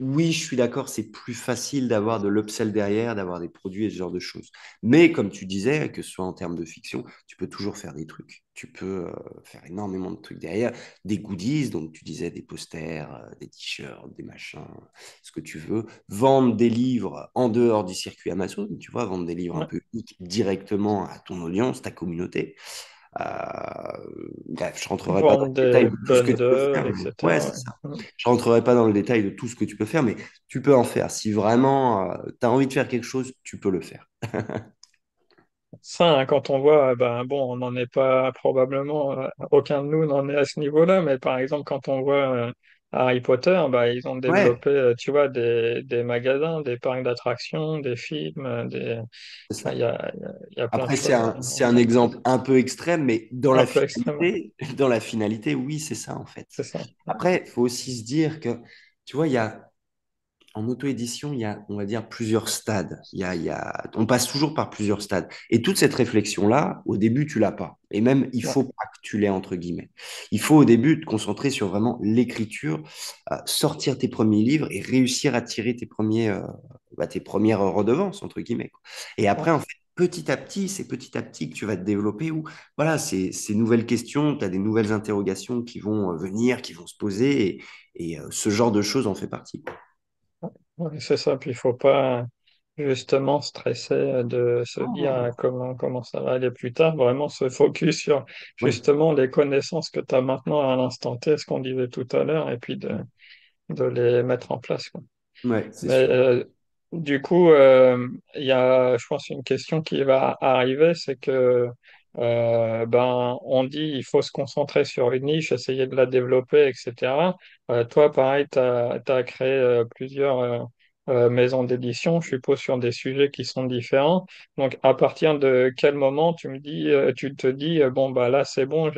oui, je suis d'accord, c'est plus facile d'avoir de l'upsell derrière, d'avoir des produits et ce genre de choses. Mais comme tu disais, que ce soit en termes de fiction, tu peux toujours faire des trucs. Tu peux faire énormément de trucs derrière. Des goodies, donc tu disais des posters, des t-shirts, des machins, ce que tu veux, vendre des livres en dehors du circuit Amazon, tu vois, vendre des livres un ouais. peu uniques directement à ton audience, ta communauté. Euh, Bref, je rentrerai pas dans Vendre le détail des de tout ce que tu peux bundles, faire, mais ouais, etc. c'est ça. Ouais. Je rentrerai pas dans le détail de tout ce que tu peux faire, mais tu peux en faire. Si vraiment tu as envie de faire quelque chose, tu peux le faire. Ça, hein, quand on voit, ben bon, on n'en est pas probablement, aucun de nous n'en est à ce niveau-là, mais par exemple, quand on voit Harry Potter, bah, ils ont Ouais, développé, tu vois, des magasins, des parcs d'attractions, des films, c'est enfin, ça. il y a plein de Après, choses c'est en un faire. exemple un peu extrême, mais Un peu extrême, ouais. dans la finalité, oui, c'est ça en fait. C'est ça. Après, il faut aussi se dire que, tu vois, il y a en auto-édition, il y a, on va dire, plusieurs stades. On passe toujours par plusieurs stades. Et toute cette réflexion-là, au début, tu l'as pas. Et même, il Ouais, faut pas que tu l'aies, entre guillemets. Il faut, au début, te concentrer sur vraiment l'écriture, sortir tes premiers livres et réussir à tirer tes premières redevances, entre guillemets, quoi. Et ouais. après, en fait, petit à petit, c'est petit à petit que tu vas te développer où, voilà, ces nouvelles questions, tu as des nouvelles interrogations qui vont venir, qui vont se poser, et ce genre de choses en fait partie. Ouais, c'est ça. Puis il faut pas justement stresser de se dire comment ça va aller plus tard. Vraiment se focus sur Oui, justement les connaissances que tu as maintenant à l'instant T, ce qu'on disait tout à l'heure, et puis de les mettre en place, quoi. ouais, c'est Mais sûr. du coup, il y a, je pense, une question qui va arriver, c'est que ben, on dit il faut se concentrer sur une niche, essayer de la développer, etc. Toi, pareil, tu as créé plusieurs maisons d'édition, je suppose, sur des sujets qui sont différents. Donc, à partir de quel moment tu te dis, bon, bah là, c'est bon,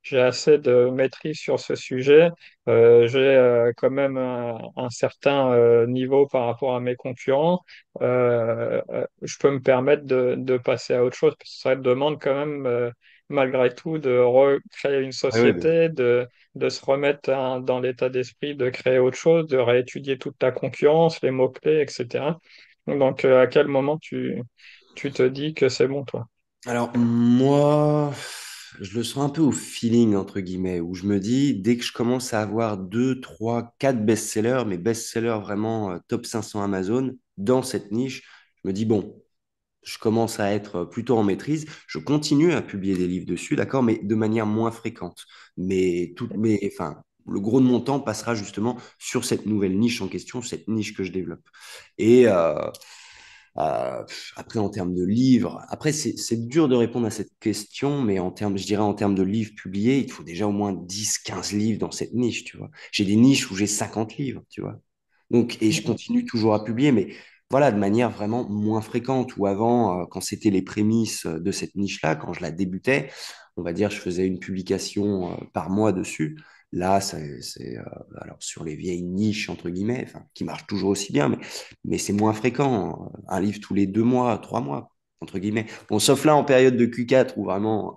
j'ai assez de maîtrise sur ce sujet. J'ai quand même un certain niveau par rapport à mes concurrents. Je peux me permettre de passer à autre chose parce que ça demande quand même, malgré tout, de recréer une Ouais, ouais, société, de se remettre dans l'état d'esprit de créer autre chose, de réétudier toute ta concurrence, les mots-clés, etc. Donc, à quel moment tu te dis que c'est bon, toi? Alors moi, je le sens un peu au feeling, entre guillemets, où je me dis, dès que je commence à avoir 2, 3, 4 best-sellers, mais best-sellers vraiment top 500 Amazon, dans cette niche, je me dis, bon, je commence à être plutôt en maîtrise. Je continue à publier des livres dessus, d'accord, mais de manière moins fréquente. Enfin, le gros de mon temps passera justement sur cette nouvelle niche en question, cette niche que je développe. Et après, en termes de livres, après, c'est dur de répondre à cette question, mais en termes, je dirais en termes de livres publiés, il faut déjà au moins 10, 15 livres dans cette niche, tu vois. J'ai des niches où j'ai 50 livres, tu vois. Donc, et je continue toujours à publier, mais voilà, de manière vraiment moins fréquente. Ou avant, quand c'était les prémices de cette niche-là, quand je la débutais, on va dire, je faisais une publication par mois dessus. Là, alors sur les vieilles niches, entre guillemets, enfin, qui marchent toujours aussi bien, mais c'est moins fréquent. Un livre tous les 2 mois, 3 mois, entre guillemets. Bon, sauf là, en période de Q4, où vraiment,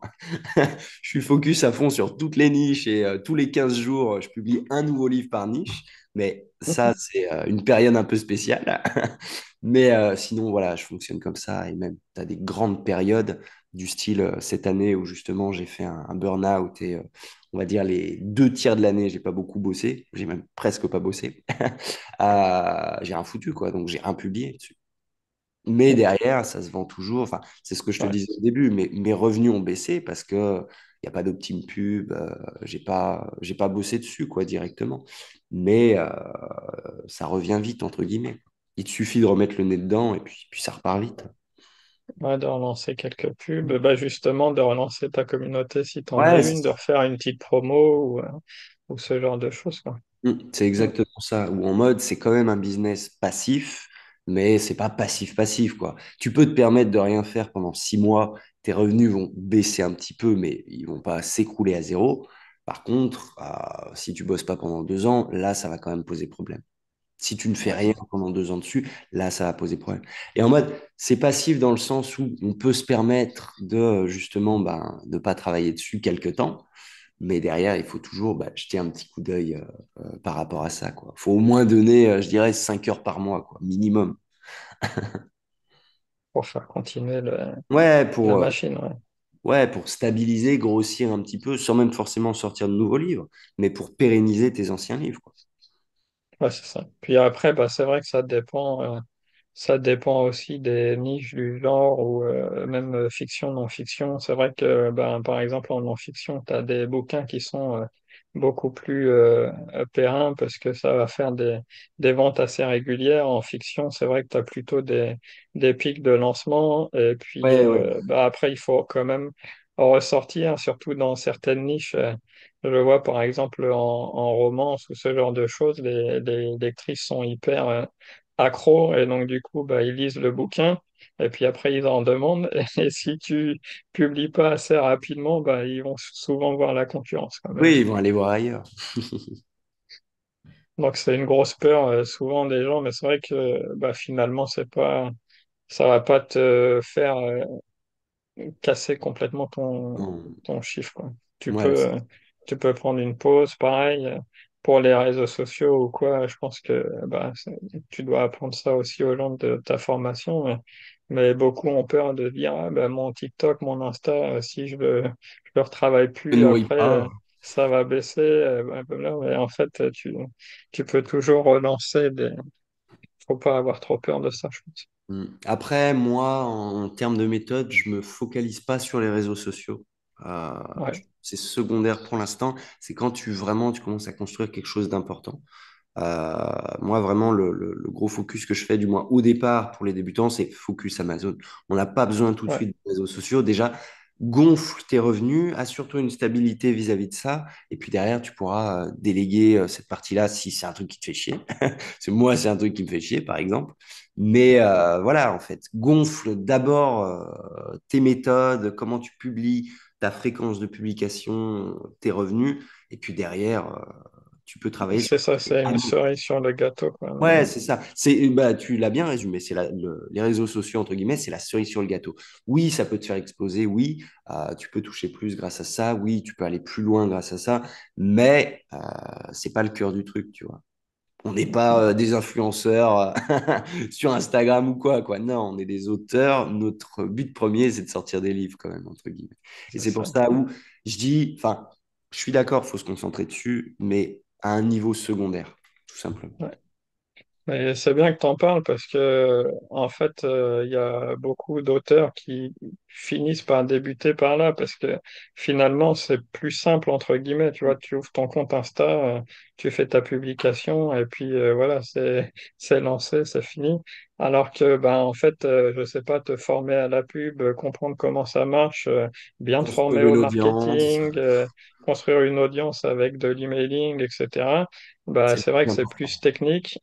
je suis focus à fond sur toutes les niches et tous les 15 jours, je publie un nouveau livre par niche. Mais ça, c'est une période un peu spéciale. Mais sinon, voilà, je fonctionne comme ça. Et même, tu as des grandes périodes du style cette année où justement j'ai fait un burn-out et on va dire les 2 tiers de l'année, j'ai pas beaucoup bossé. J'ai même presque pas bossé. J'ai rien foutu, quoi. Donc j'ai rien publié dessus. Mais derrière, ça se vend toujours. Enfin, c'est ce que je te Ouais. disais au début. Mes revenus ont baissé parce que il n'y a pas d'Optime Pub. J'ai pas bossé dessus, quoi, directement. Mais ça revient vite, entre guillemets. Il te suffit de remettre le nez dedans et puis ça repart vite. Ouais, de relancer quelques pubs, bah justement, de relancer ta communauté si tu en as Ouais, une, de refaire une petite promo ou ce genre de choses, quoi. C'est Mm. exactement ça. Ou en mode, c'est quand même un business passif, mais c'est pas passif-passif, quoi. Tu peux te permettre de rien faire pendant 6 mois. Tes revenus vont baisser un petit peu, mais ils vont pas s'écrouler à zéro. Par contre, si tu bosses pas pendant 2 ans, là, ça va quand même poser problème. Si tu ne fais Ouais, rien pendant 2 ans dessus, là, ça va poser problème. Et en mode, c'est passif dans le sens où on peut se permettre de, justement, ben, de pas travailler dessus quelque temps. Mais derrière, il faut toujours jeter un petit coup d'œil par rapport à ça, quoi. Faut au moins donner, je dirais, 5 heures par mois, quoi, minimum. pour faire continuer Ouais, la pour, machine, ouais. pour stabiliser, grossir un petit peu, sans même forcément sortir de nouveaux livres, mais pour pérenniser tes anciens livres, quoi. Ouais, c'est ça. Puis après, bah, c'est vrai que ça dépend aussi des niches du genre ou même fiction, non-fiction. C'est vrai que, ben, par exemple, en non-fiction, tu as des bouquins qui sont beaucoup plus pérennes parce que ça va faire des ventes assez régulières. En fiction, c'est vrai que tu as plutôt des pics de lancement. Et puis, Ouais, ouais. bah, après, il faut quand même ressortir, surtout dans certaines niches. Je vois par exemple en romance ou ce genre de choses, les lectrices sont hyper accros et donc du coup bah, ils lisent le bouquin et puis après ils en demandent et si tu publies pas assez rapidement bah, ils vont souvent voir la concurrence quand même. Oui, ils vont aller voir ailleurs. Donc c'est une grosse peur souvent des gens mais c'est vrai que bah, finalement c'est pas ça va pas te faire casser complètement Non. ton chiffre, quoi. Tu Ouais, peux, tu peux prendre une pause, pareil, pour les réseaux sociaux ou quoi. Je pense que bah, tu dois apprendre ça aussi aux gens de ta formation. Mais beaucoup ont peur de dire, ah, bah, mon TikTok, mon Insta, si je le retravaille ne plus nourrit après, pas. ça va baisser. Blablabla. Mais en fait, tu peux toujours relancer des. Faut pas avoir trop peur de ça, je pense. Après, moi, en termes de méthode, je me focalise pas sur les réseaux sociaux. Ouais, C'est secondaire pour l'instant. C'est quand tu commences à construire quelque chose d'important. Moi, vraiment, le gros focus que je fais, du moins au départ pour les débutants, c'est focus Amazon. On n'a pas besoin tout de ouais, suite de réseaux sociaux. Déjà, gonfle tes revenus, assure-toi une stabilité vis-à-vis de ça, et puis derrière, tu pourras déléguer cette partie-là si c'est un truc qui te fait chier. Parce que moi, c'est un truc qui me fait chier, par exemple. Mais voilà, en fait, gonfle d'abord tes méthodes, comment tu publies, ta fréquence de publication, tes revenus, et puis derrière, tu peux travailler sur C'est ça, c'est une cerise sur le gâteau, quoi. ouais, c'est ça. C'est, bah, tu l'as bien résumé. C'est les réseaux sociaux, entre guillemets, c'est la cerise sur le gâteau. Oui, ça peut te faire exploser. Oui, tu peux toucher plus grâce à ça. Oui, tu peux aller plus loin grâce à ça. Mais c'est pas le cœur du truc, tu vois. On n'est pas des influenceurs sur Instagram ou quoi, quoi. Non, on est des auteurs. Notre but premier, c'est de sortir des livres, quand même, entre guillemets. Et C'est c'est pour ça. ça où je dis, enfin, je suis d'accord, il faut se concentrer dessus, mais à un niveau secondaire, tout simplement. Ouais. Mais c'est bien que tu en parles parce que, en fait, il y a beaucoup d'auteurs qui finissent par débuter par là parce que finalement, c'est plus simple, entre guillemets. Tu vois, tu ouvres ton compte Insta, tu fais ta publication et puis voilà, c'est lancé, c'est fini. Alors que, ben, en fait, je sais pas, te former à la pub, comprendre comment ça marche, bien te former Construire au une audience. marketing, construire une audience avec de l'emailing, etc. Bah, C'est c'est vrai que c'est important. plus technique,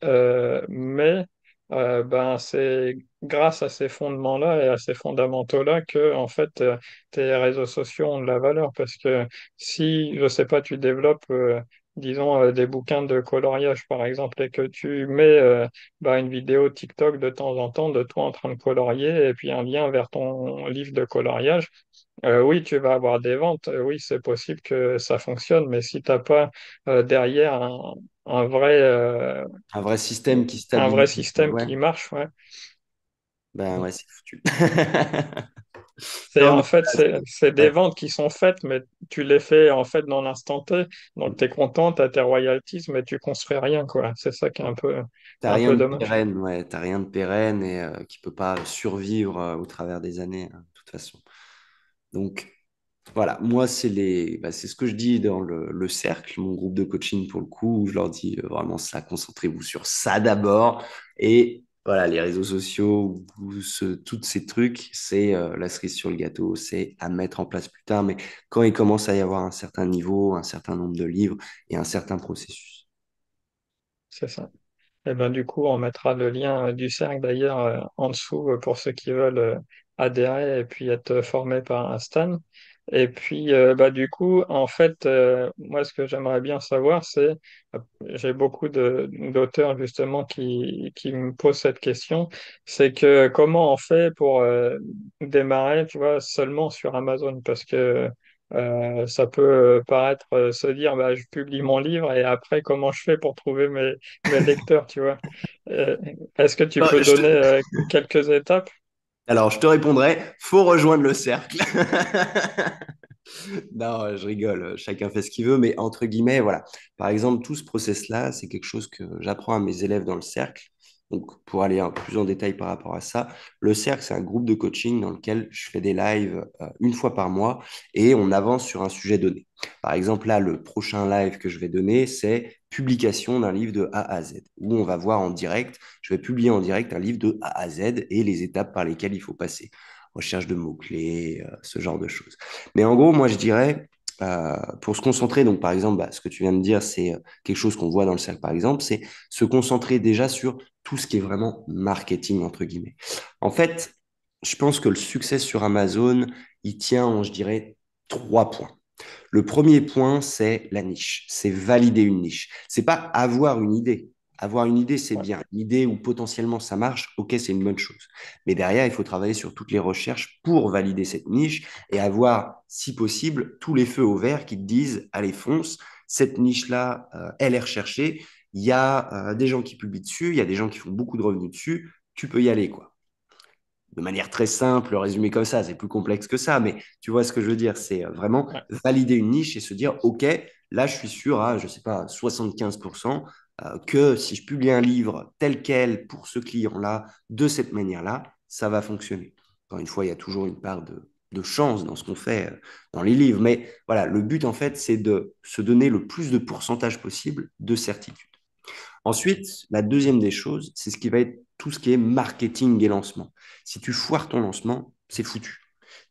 mais ben, c'est grâce à ces fondements-là et à ces fondamentaux-là que en fait, tes réseaux sociaux ont de la valeur. Parce que si, je sais pas, tu développes, disons, des bouquins de coloriage, par exemple, et que tu mets bah, une vidéo TikTok de temps en temps de toi en train de colorier et puis un lien vers ton livre de coloriage, oui, tu vas avoir des ventes. Oui, c'est possible que ça fonctionne, mais si t'as pas derrière un vrai, Un vrai système qui un vrai stabilise. système Ouais, qui marche, ouais. ben ouais, c'est foutu. C'est Non, mais en fait c'est des ouais. ventes qui sont faites, mais tu les fais en fait dans l'instant T. Donc tu es content, tu as tes royalties, mais tu construis rien, quoi. C'est ça qui est T'as un rien peu de dommage. pérenne, ouais. T'as rien de pérenne et qui peut pas survivre au travers des années, hein, de toute façon. Donc, voilà, moi, c'est ce que je dis dans le cercle, mon groupe de coaching pour le coup, où je leur dis vraiment ça, concentrez-vous sur ça d'abord. Et voilà, les réseaux sociaux, tous ces trucs, c'est la cerise sur le gâteau, c'est à mettre en place plus tard. Mais quand il commence à y avoir un certain niveau, un certain nombre de livres et un certain processus. C'est ça. Et ben, du coup, on mettra le lien du cercle d'ailleurs en dessous pour ceux qui veulent adhérer et puis être formés par un Stan. Et puis, bah, du coup, en fait, moi, ce que j'aimerais bien savoir, c'est, j'ai beaucoup d'auteurs justement qui me posent cette question, c'est que comment on fait pour démarrer, tu vois, seulement sur Amazon? Parce que ça peut paraître se dire, bah, je publie mon livre et après, comment je fais pour trouver mes lecteurs, tu vois. Euh, Est-ce que tu Non, peux donner quelques étapes? Alors, je te répondrai, faut rejoindre le cercle. Non, je rigole, chacun fait ce qu'il veut, mais entre guillemets, voilà. Par exemple, tout ce process-là, c'est quelque chose que j'apprends à mes élèves dans le cercle. Donc, pour aller un peu plus en détail par rapport à ça, le cercle, c'est un groupe de coaching dans lequel je fais des lives une fois par mois et on avance sur un sujet donné. Par exemple, là, le prochain live que je vais donner, c'est publication d'un livre de A à Z, où on va voir en direct, je vais publier en direct un livre de A à Z et les étapes par lesquelles il faut passer. Recherche de mots-clés, ce genre de choses. Mais en gros, moi, je dirais, pour se concentrer, donc par exemple, bah, ce que tu viens de dire, c'est quelque chose qu'on voit dans le cercle, par exemple, c'est se concentrer déjà sur tout ce qui est vraiment marketing, entre guillemets. En fait, je pense que le succès sur Amazon, il tient en, je dirais, trois points. Le premier point, c'est la niche. C'est valider une niche. C'est pas avoir une idée. Avoir une idée, c'est Ouais, bien. Une idée où potentiellement ça marche, ok, c'est une bonne chose. Mais derrière, il faut travailler sur toutes les recherches pour valider cette niche et avoir, si possible, tous les feux au vert qui te disent, allez, fonce, cette niche-là, elle est recherchée. Il y a des gens qui publient dessus, il y a des gens qui font beaucoup de revenus dessus. Tu peux y aller, quoi de manière très simple, résumé comme ça, c'est plus complexe que ça, mais tu vois ce que je veux dire, c'est vraiment ouais, valider une niche et se dire, OK, là, je suis sûr à, je sais pas, 75% que si je publie un livre tel quel pour ce client-là, de cette manière-là, ça va fonctionner. Encore une fois, il y a toujours une part de chance dans ce qu'on fait dans les livres, mais voilà, le but, en fait, c'est de se donner le plus de pourcentage possible de certitude. Ensuite, la deuxième des choses, c'est ce qui va être tout ce qui est marketing et lancement. Si tu foires ton lancement, c'est foutu.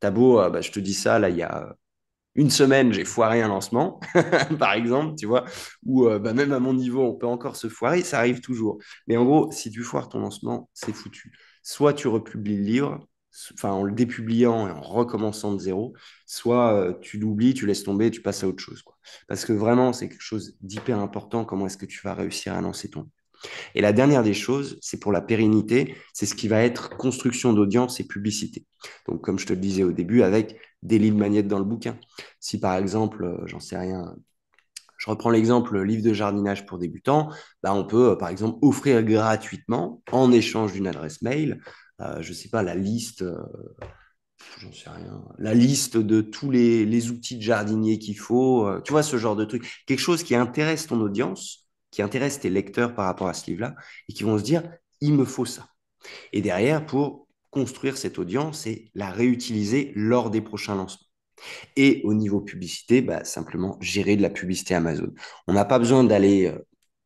T'as beau, bah, je te dis ça, là, il y a une semaine, j'ai foiré un lancement, par exemple, tu vois, ou bah, même à mon niveau, on peut encore se foirer, ça arrive toujours. Mais en gros, si tu foires ton lancement, c'est foutu. Soit tu republies le livre, enfin en le dépubliant et en recommençant de zéro, soit tu l'oublies, tu laisses tomber, tu passes à autre chose, quoi. Parce que vraiment, c'est quelque chose d'hyper important, comment est-ce que tu vas réussir à lancer ton. Et la dernière des choses, c'est pour la pérennité, c'est ce qui va être construction d'audience et publicité. Donc, comme je te le disais au début, avec des livres magnettes dans le bouquin. Si par exemple, j'en sais rien, je reprends l'exemple livre de jardinage pour débutants, bah, on peut par exemple offrir gratuitement, en échange d'une adresse mail, je ne sais pas, la liste, j'en sais rien, la liste de tous les outils de jardinier qu'il faut, tu vois, ce genre de truc. Quelque chose qui intéresse ton audience, qui intéresse tes lecteurs par rapport à ce livre-là, et qui vont se dire, il me faut ça. Et derrière, pour construire cette audience et la réutiliser lors des prochains lancements. Et au niveau publicité, bah, simplement gérer de la publicité Amazon. On n'a pas besoin d'aller,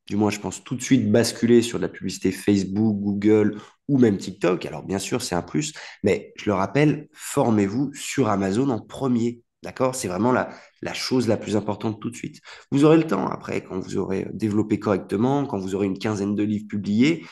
du moins je pense, tout de suite basculer sur de la publicité Facebook, Google ou même TikTok. Alors bien sûr, c'est un plus, mais je le rappelle, formez-vous sur Amazon en premier. D'accord? C'est vraiment la chose la plus importante tout de suite. Vous aurez le temps après, quand vous aurez développé correctement, quand vous aurez une quinzaine de livres publiés,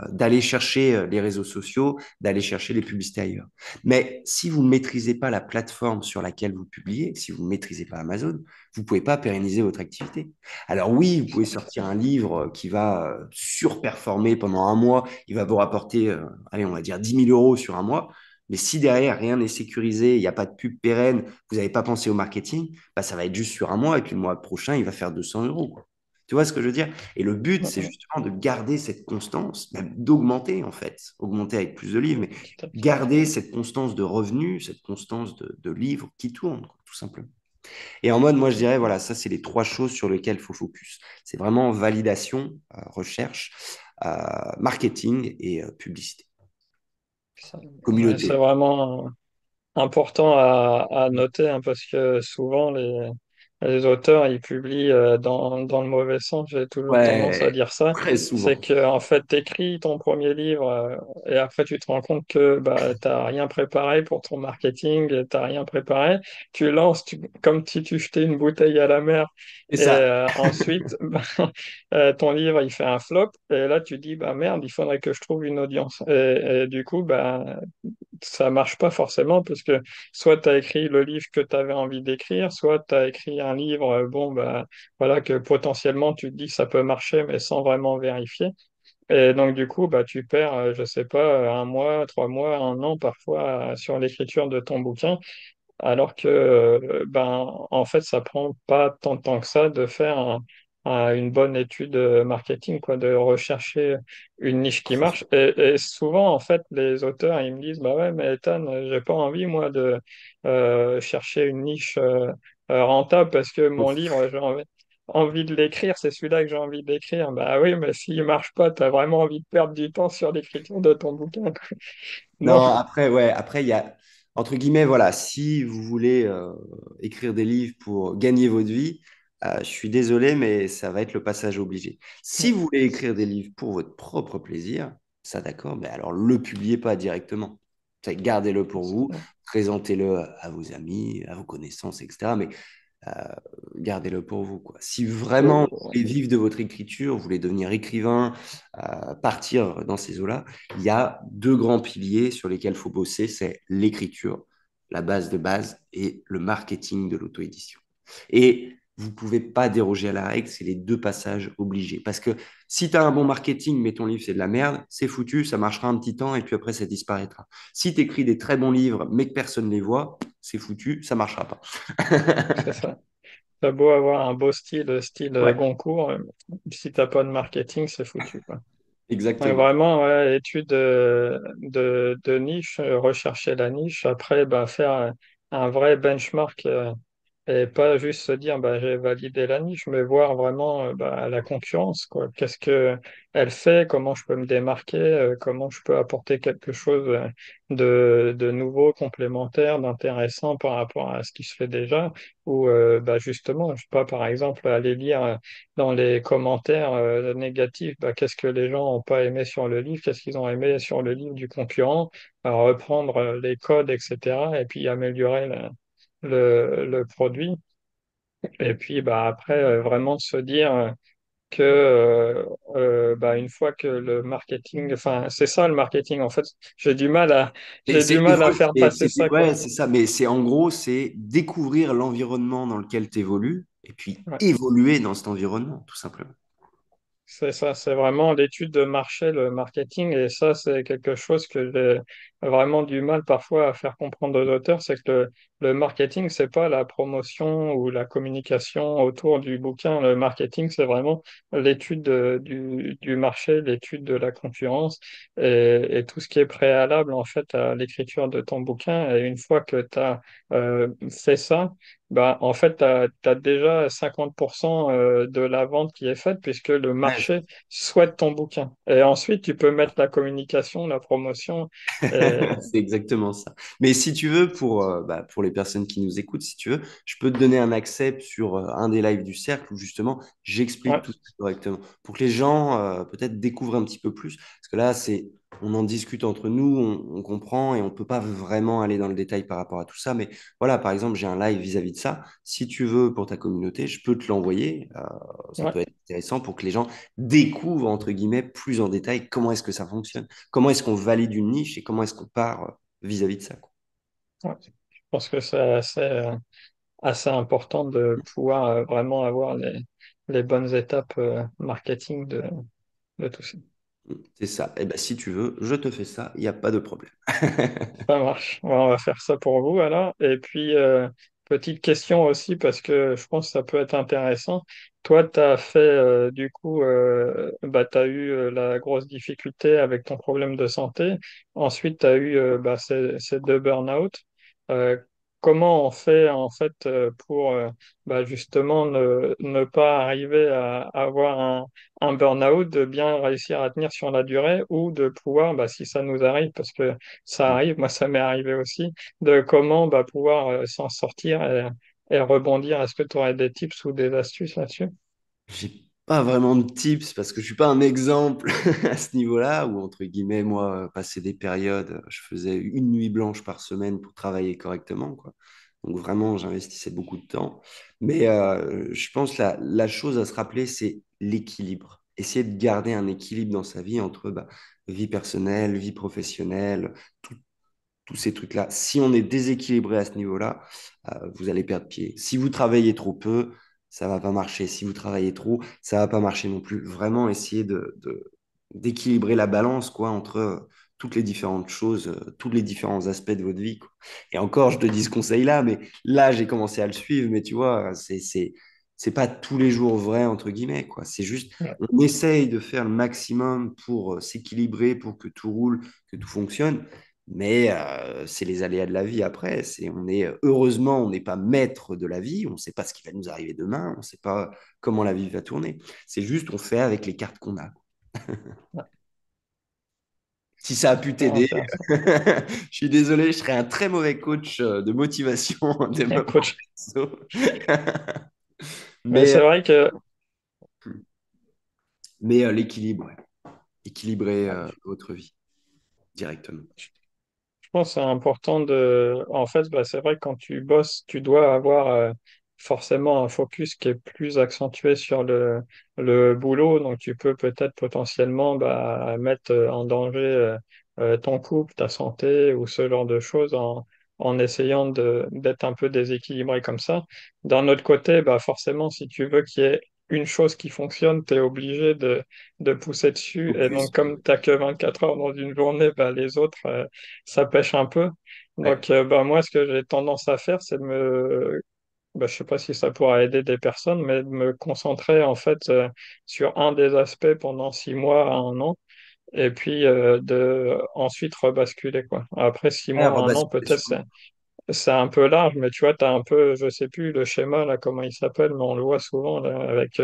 d'aller chercher les réseaux sociaux, d'aller chercher les publicités ailleurs. Mais si vous ne maîtrisez pas la plateforme sur laquelle vous publiez, si vous ne maîtrisez pas Amazon, vous ne pouvez pas pérenniser votre activité. Alors oui, vous pouvez sortir un livre qui va surperformer pendant un mois, il va vous rapporter, allez, on va dire 10 000 € sur un mois. Mais si derrière rien n'est sécurisé, il n'y a pas de pub pérenne, vous n'avez pas pensé au marketing, bah, ça va être juste sur un mois et puis le mois prochain, il va faire 200 €, quoi. Tu vois ce que je veux dire? Et le but, c'est justement de garder cette constance, même d'augmenter en fait, augmenter avec plus de livres, mais Tout à fait. garder cette constance de revenus, cette constance de livres qui tournent, quoi, tout simplement. Et en mode, moi, je dirais, voilà, ça, c'est les trois choses sur lesquelles il faut focus. C'est vraiment validation, recherche, marketing et publicité. Ouais, c'est Communauté. vraiment important à noter, hein, parce que souvent les auteurs ils publient dans le mauvais sens. J'ai toujours tendance à Ouais, dire ça. très C'est souvent. que en fait t'écris ton premier livre et après tu te rends compte que bah t'as rien préparé pour ton marketing, t'as rien préparé. Tu lances comme si tu jetais une bouteille à la mer Et et ça, ensuite bah, ton livre il fait un flop et là tu dis bah merde il faudrait que je trouve une audience et du coup bah ça marche pas forcément parce que soit tu as écrit le livre que tu avais envie d'écrire, soit tu as écrit un livre, bon, bah, voilà, que potentiellement tu te dis que ça peut marcher, mais sans vraiment vérifier. Et donc, du coup, bah, tu perds, je sais pas, un mois, 3 mois, un an parfois sur l'écriture de ton bouquin. Alors que, ben, en fait, ça prend pas tant de temps que ça de faire une bonne étude marketing, quoi, de rechercher une niche qui marche. Et souvent, en fait, les auteurs, ils me disent, bah ouais, mais Ethan, j'ai pas envie, moi, de chercher une niche rentable parce que mon livre, envie de l'écrire, c'est celui-là que j'ai envie d'écrire. Bah oui, mais s'il marche pas, tu as vraiment envie de perdre du temps sur l'écriture de ton bouquin. Non, non, après, ouais, après, il y a, entre guillemets, voilà, si vous voulez écrire des livres pour gagner votre vie, je suis désolé, mais ça va être le passage obligé. Si vous voulez écrire des livres pour votre propre plaisir, ça d'accord, mais alors le publiez pas directement. Gardez-le pour vous, présentez-le à vos amis, à vos connaissances, etc. Mais euh, gardez-le pour vous, quoi. Si vraiment vous faut, voulez vivre de votre écriture, vous voulez devenir écrivain, partir dans ces eaux-là, il y a deux grands piliers sur lesquels il faut bosser, c'est l'écriture, la base de base, et le marketing de l'auto-édition. Et vous ne pouvez pas déroger à la règle, c'est les deux passages obligés. Parce que si tu as un bon marketing, mais ton livre c'est de la merde, c'est foutu, ça marchera un petit temps et puis après ça disparaîtra. Si tu écris des très bons livres, mais que personne ne les voit, c'est foutu, ça marchera pas. c'est ça. T'as beau avoir un beau style Ouais, Goncourt, si t'as pas de marketing, c'est foutu, quoi. Donc exactement. vraiment, ouais, étude de niche, rechercher la niche, après bah, faire un vrai benchmark Et pas juste se dire bah, j'ai validé la niche, mais voir vraiment bah, la concurrence, quoi. Qu'est-ce que elle fait, comment je peux me démarquer, comment je peux apporter quelque chose de nouveau, complémentaire, d'intéressant par rapport à ce qui se fait déjà, ou bah, justement, je sais pas, par exemple, aller lire dans les commentaires négatifs, bah, qu'est-ce que les gens n'ont pas aimé sur le livre, qu'est-ce qu'ils ont aimé sur le livre du concurrent, à reprendre les codes, etc., et puis améliorer le produit. Et puis bah, après, vraiment se dire que bah, une fois que le marketing, enfin c'est ça le marketing en fait, j'ai du mal à faire passer ça quoi. Ouais, c'est ça, mais c'est en gros, c'est découvrir l'environnement dans lequel tu évolues et puis Ouais. évoluer dans cet environnement, tout simplement. C'est ça, c'est vraiment l'étude de marché, le marketing, et ça, c'est quelque chose que j'ai vraiment du mal parfois à faire comprendre aux auteurs, c'est que le marketing, c'est pas la promotion ou la communication autour du bouquin. Le marketing, c'est vraiment l'étude du marché, l'étude de la concurrence et tout ce qui est préalable, en fait, à l'écriture de ton bouquin. Et une fois que tu as fait ça, bah, en fait, tu as déjà 50% de la vente qui est faite puisque le Ouais, marché souhaite ton bouquin. Et ensuite, tu peux mettre la communication, la promotion. Et... c'est exactement ça. Mais si tu veux, pour les personnes qui nous écoutent, si tu veux, je peux te donner un accès sur un des lives du cercle où justement j'explique Ouais, tout ça correctement pour que les gens peut-être découvrent un petit peu plus. Parce que là, on en discute entre nous, on comprend et on peut pas vraiment aller dans le détail par rapport à tout ça. Mais voilà, par exemple, j'ai un live vis-à-vis de ça. Si tu veux pour ta communauté, je peux te l'envoyer. Ça ouais, peut être intéressant pour que les gens découvrent, entre guillemets, plus en détail comment est-ce que ça fonctionne. Comment est-ce qu'on valide une niche et comment est-ce qu'on part vis-à-vis de ça, quoi. ouais. Je pense que c'est assez important de pouvoir vraiment avoir les bonnes étapes marketing de tout ça. C'est ça. Et ben, si tu veux, je te fais ça, il n'y a pas de problème. Ça marche. Ouais, on va faire ça pour vous alors. Et puis, petite question aussi, parce que je pense que ça peut être intéressant. Toi, tu as fait, du coup, bah, tu as eu la grosse difficulté avec ton problème de santé. Ensuite, tu as eu bah, ces deux burn-out. Euh, Comment on fait, en fait, pour bah, justement ne pas arriver à avoir un burn-out, de bien réussir à tenir sur la durée ou de pouvoir, bah, si ça nous arrive, parce que ça arrive, moi ça m'est arrivé aussi, de comment bah, pouvoir s'en sortir et rebondir. Est-ce que tu aurais des tips ou des astuces là-dessus? J'ai pas vraiment de tips parce que je suis pas un exemple à ce niveau-là où, entre guillemets, moi, passer des périodes, je faisais une nuit blanche par semaine pour travailler correctement, quoi. Donc vraiment, j'investissais beaucoup de temps. Mais je pense que la chose à se rappeler, c'est l'équilibre. Essayer de garder un équilibre dans sa vie entre bah, vie personnelle, vie professionnelle, tout- tous ces trucs-là. Si on est déséquilibré à ce niveau-là, vous allez perdre pied. Si vous travaillez trop peu, ça va pas marcher. Si vous travaillez trop, ça va pas marcher non plus. Vraiment essayer d'équilibrer la balance quoi, entre toutes les différentes choses, tous les différents aspects de votre vie, quoi. Et encore, je te dis ce conseil-là, mais là, j'ai commencé à le suivre, mais tu vois, c'est pas tous les jours vrai, entre guillemets, quoi. C'est juste, Ouais, on essaye de faire le maximum pour s'équilibrer, pour que tout roule, que tout fonctionne. Mais c'est les aléas de la vie après. Heureusement, on n'est pas maître de la vie. On ne sait pas ce qui va nous arriver demain. On ne sait pas comment la vie va tourner. C'est juste, on fait avec les cartes qu'on a. ouais, Si ça a pu super t'aider, intéressant. je suis désolé, je serais un très mauvais coach de motivation, en développement Coach. perso. Mais Mais, c'est vrai que l'équilibre, ouais. Équilibrer ouais, votre vie directement. je pense que c'est important de... En fait, bah, c'est vrai que quand tu bosses, tu dois avoir forcément un focus qui est plus accentué sur le boulot. Donc, tu peux peut-être potentiellement bah, mettre en danger ton couple, ta santé ou ce genre de choses en essayant d'être un peu déséquilibré comme ça. D'un autre côté, bah, forcément, si tu veux qu'il y ait une chose qui fonctionne, tu es obligé de pousser dessus. Et Focus. donc, comme tu n'as que 24 heures dans une journée, bah, les autres... ça pêche un peu. Ouais. Donc, bah, moi, ce que j'ai tendance à faire, c'est de bah, je sais pas si ça pourra aider des personnes, mais de me concentrer en fait sur un des aspects pendant 6 mois à un an, et puis de ensuite rebasculer quoi. Après six Ouais, mois à un an, rebasculer peut-être sur c'est c'est un peu large, mais tu vois, tu as un peu, je sais plus le schéma, là, comment il s'appelle, mais on le voit souvent, là, avec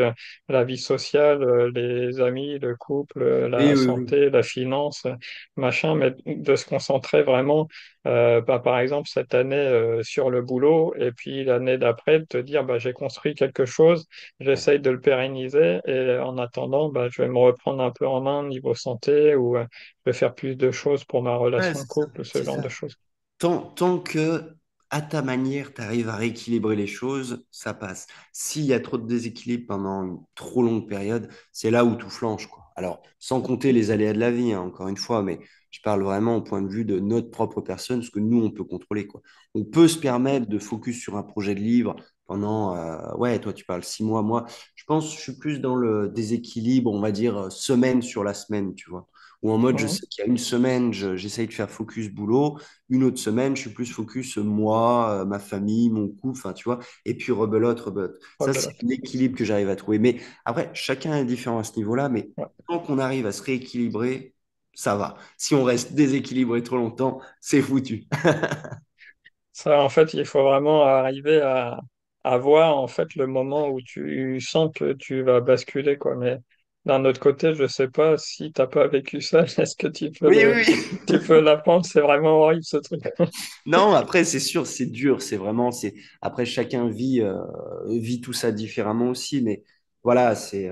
la vie sociale, les amis, le couple, Oui, la oui, oui. santé, la finance, machin, mais de se concentrer vraiment, bah, par exemple, cette année sur le boulot, et puis l'année d'après, de te dire, bah, j'ai construit quelque chose, Ouais, j'essaye de le pérenniser, et en attendant, bah, je vais me reprendre un peu en main niveau santé, ou je vais faire plus de choses pour ma ouais, relation de c'est ça. couple, ce C'est genre de ça. choses. Tant que, à ta manière, tu arrives à rééquilibrer les choses, ça passe. S'il y a trop de déséquilibre pendant une trop longue période, c'est là où tout flanche, quoi. Alors, sans compter les aléas de la vie, hein, encore une fois, mais je parle vraiment au point de vue de notre propre personne, ce que nous, on peut contrôler, quoi. On peut se permettre de focus sur un projet de livre pendant, ouais, toi, tu parles 6 mois, moi, je pense que je suis plus dans le déséquilibre, on va dire, semaine sur la semaine, tu vois. Ou en mode, je Mhm. sais qu'il y a une semaine, j'essaye de faire focus boulot. Une autre semaine, je suis plus focus moi, ma famille, mon couple, enfin, tu vois. Et puis rebelote, rebelote. Ça, c'est Rebelote. l'équilibre que j'arrive à trouver. Mais après, chacun est différent à ce niveau-là. Mais Ouais. tant qu'on arrive à se rééquilibrer, ça va. Si on reste déséquilibré trop longtemps, c'est foutu. Ça, en fait, il faut vraiment arriver à voir en fait le moment où tu sens que tu vas basculer, quoi. Mais d'un autre côté, je sais pas si t'as pas vécu ça, est-ce que Oui, oui, oui. tu peux l'apprendre? C'est vraiment horrible ce truc. Non, après, c'est sûr, c'est dur, c'est vraiment, c'est, après, chacun vit tout ça différemment aussi, mais voilà, c'est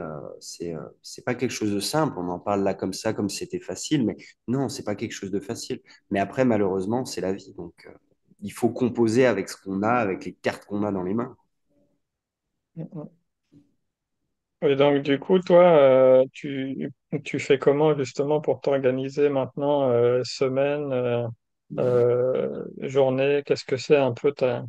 pas quelque chose de simple. On en parle là comme ça, comme si c'était facile, mais non, c'est pas quelque chose de facile. Mais après, malheureusement, c'est la vie. Donc, il faut composer avec ce qu'on a, avec les cartes qu'on a dans les mains. Et donc, du coup, toi, tu fais comment justement pour t'organiser maintenant, semaine, journée? Qu'est-ce que c'est un peu ta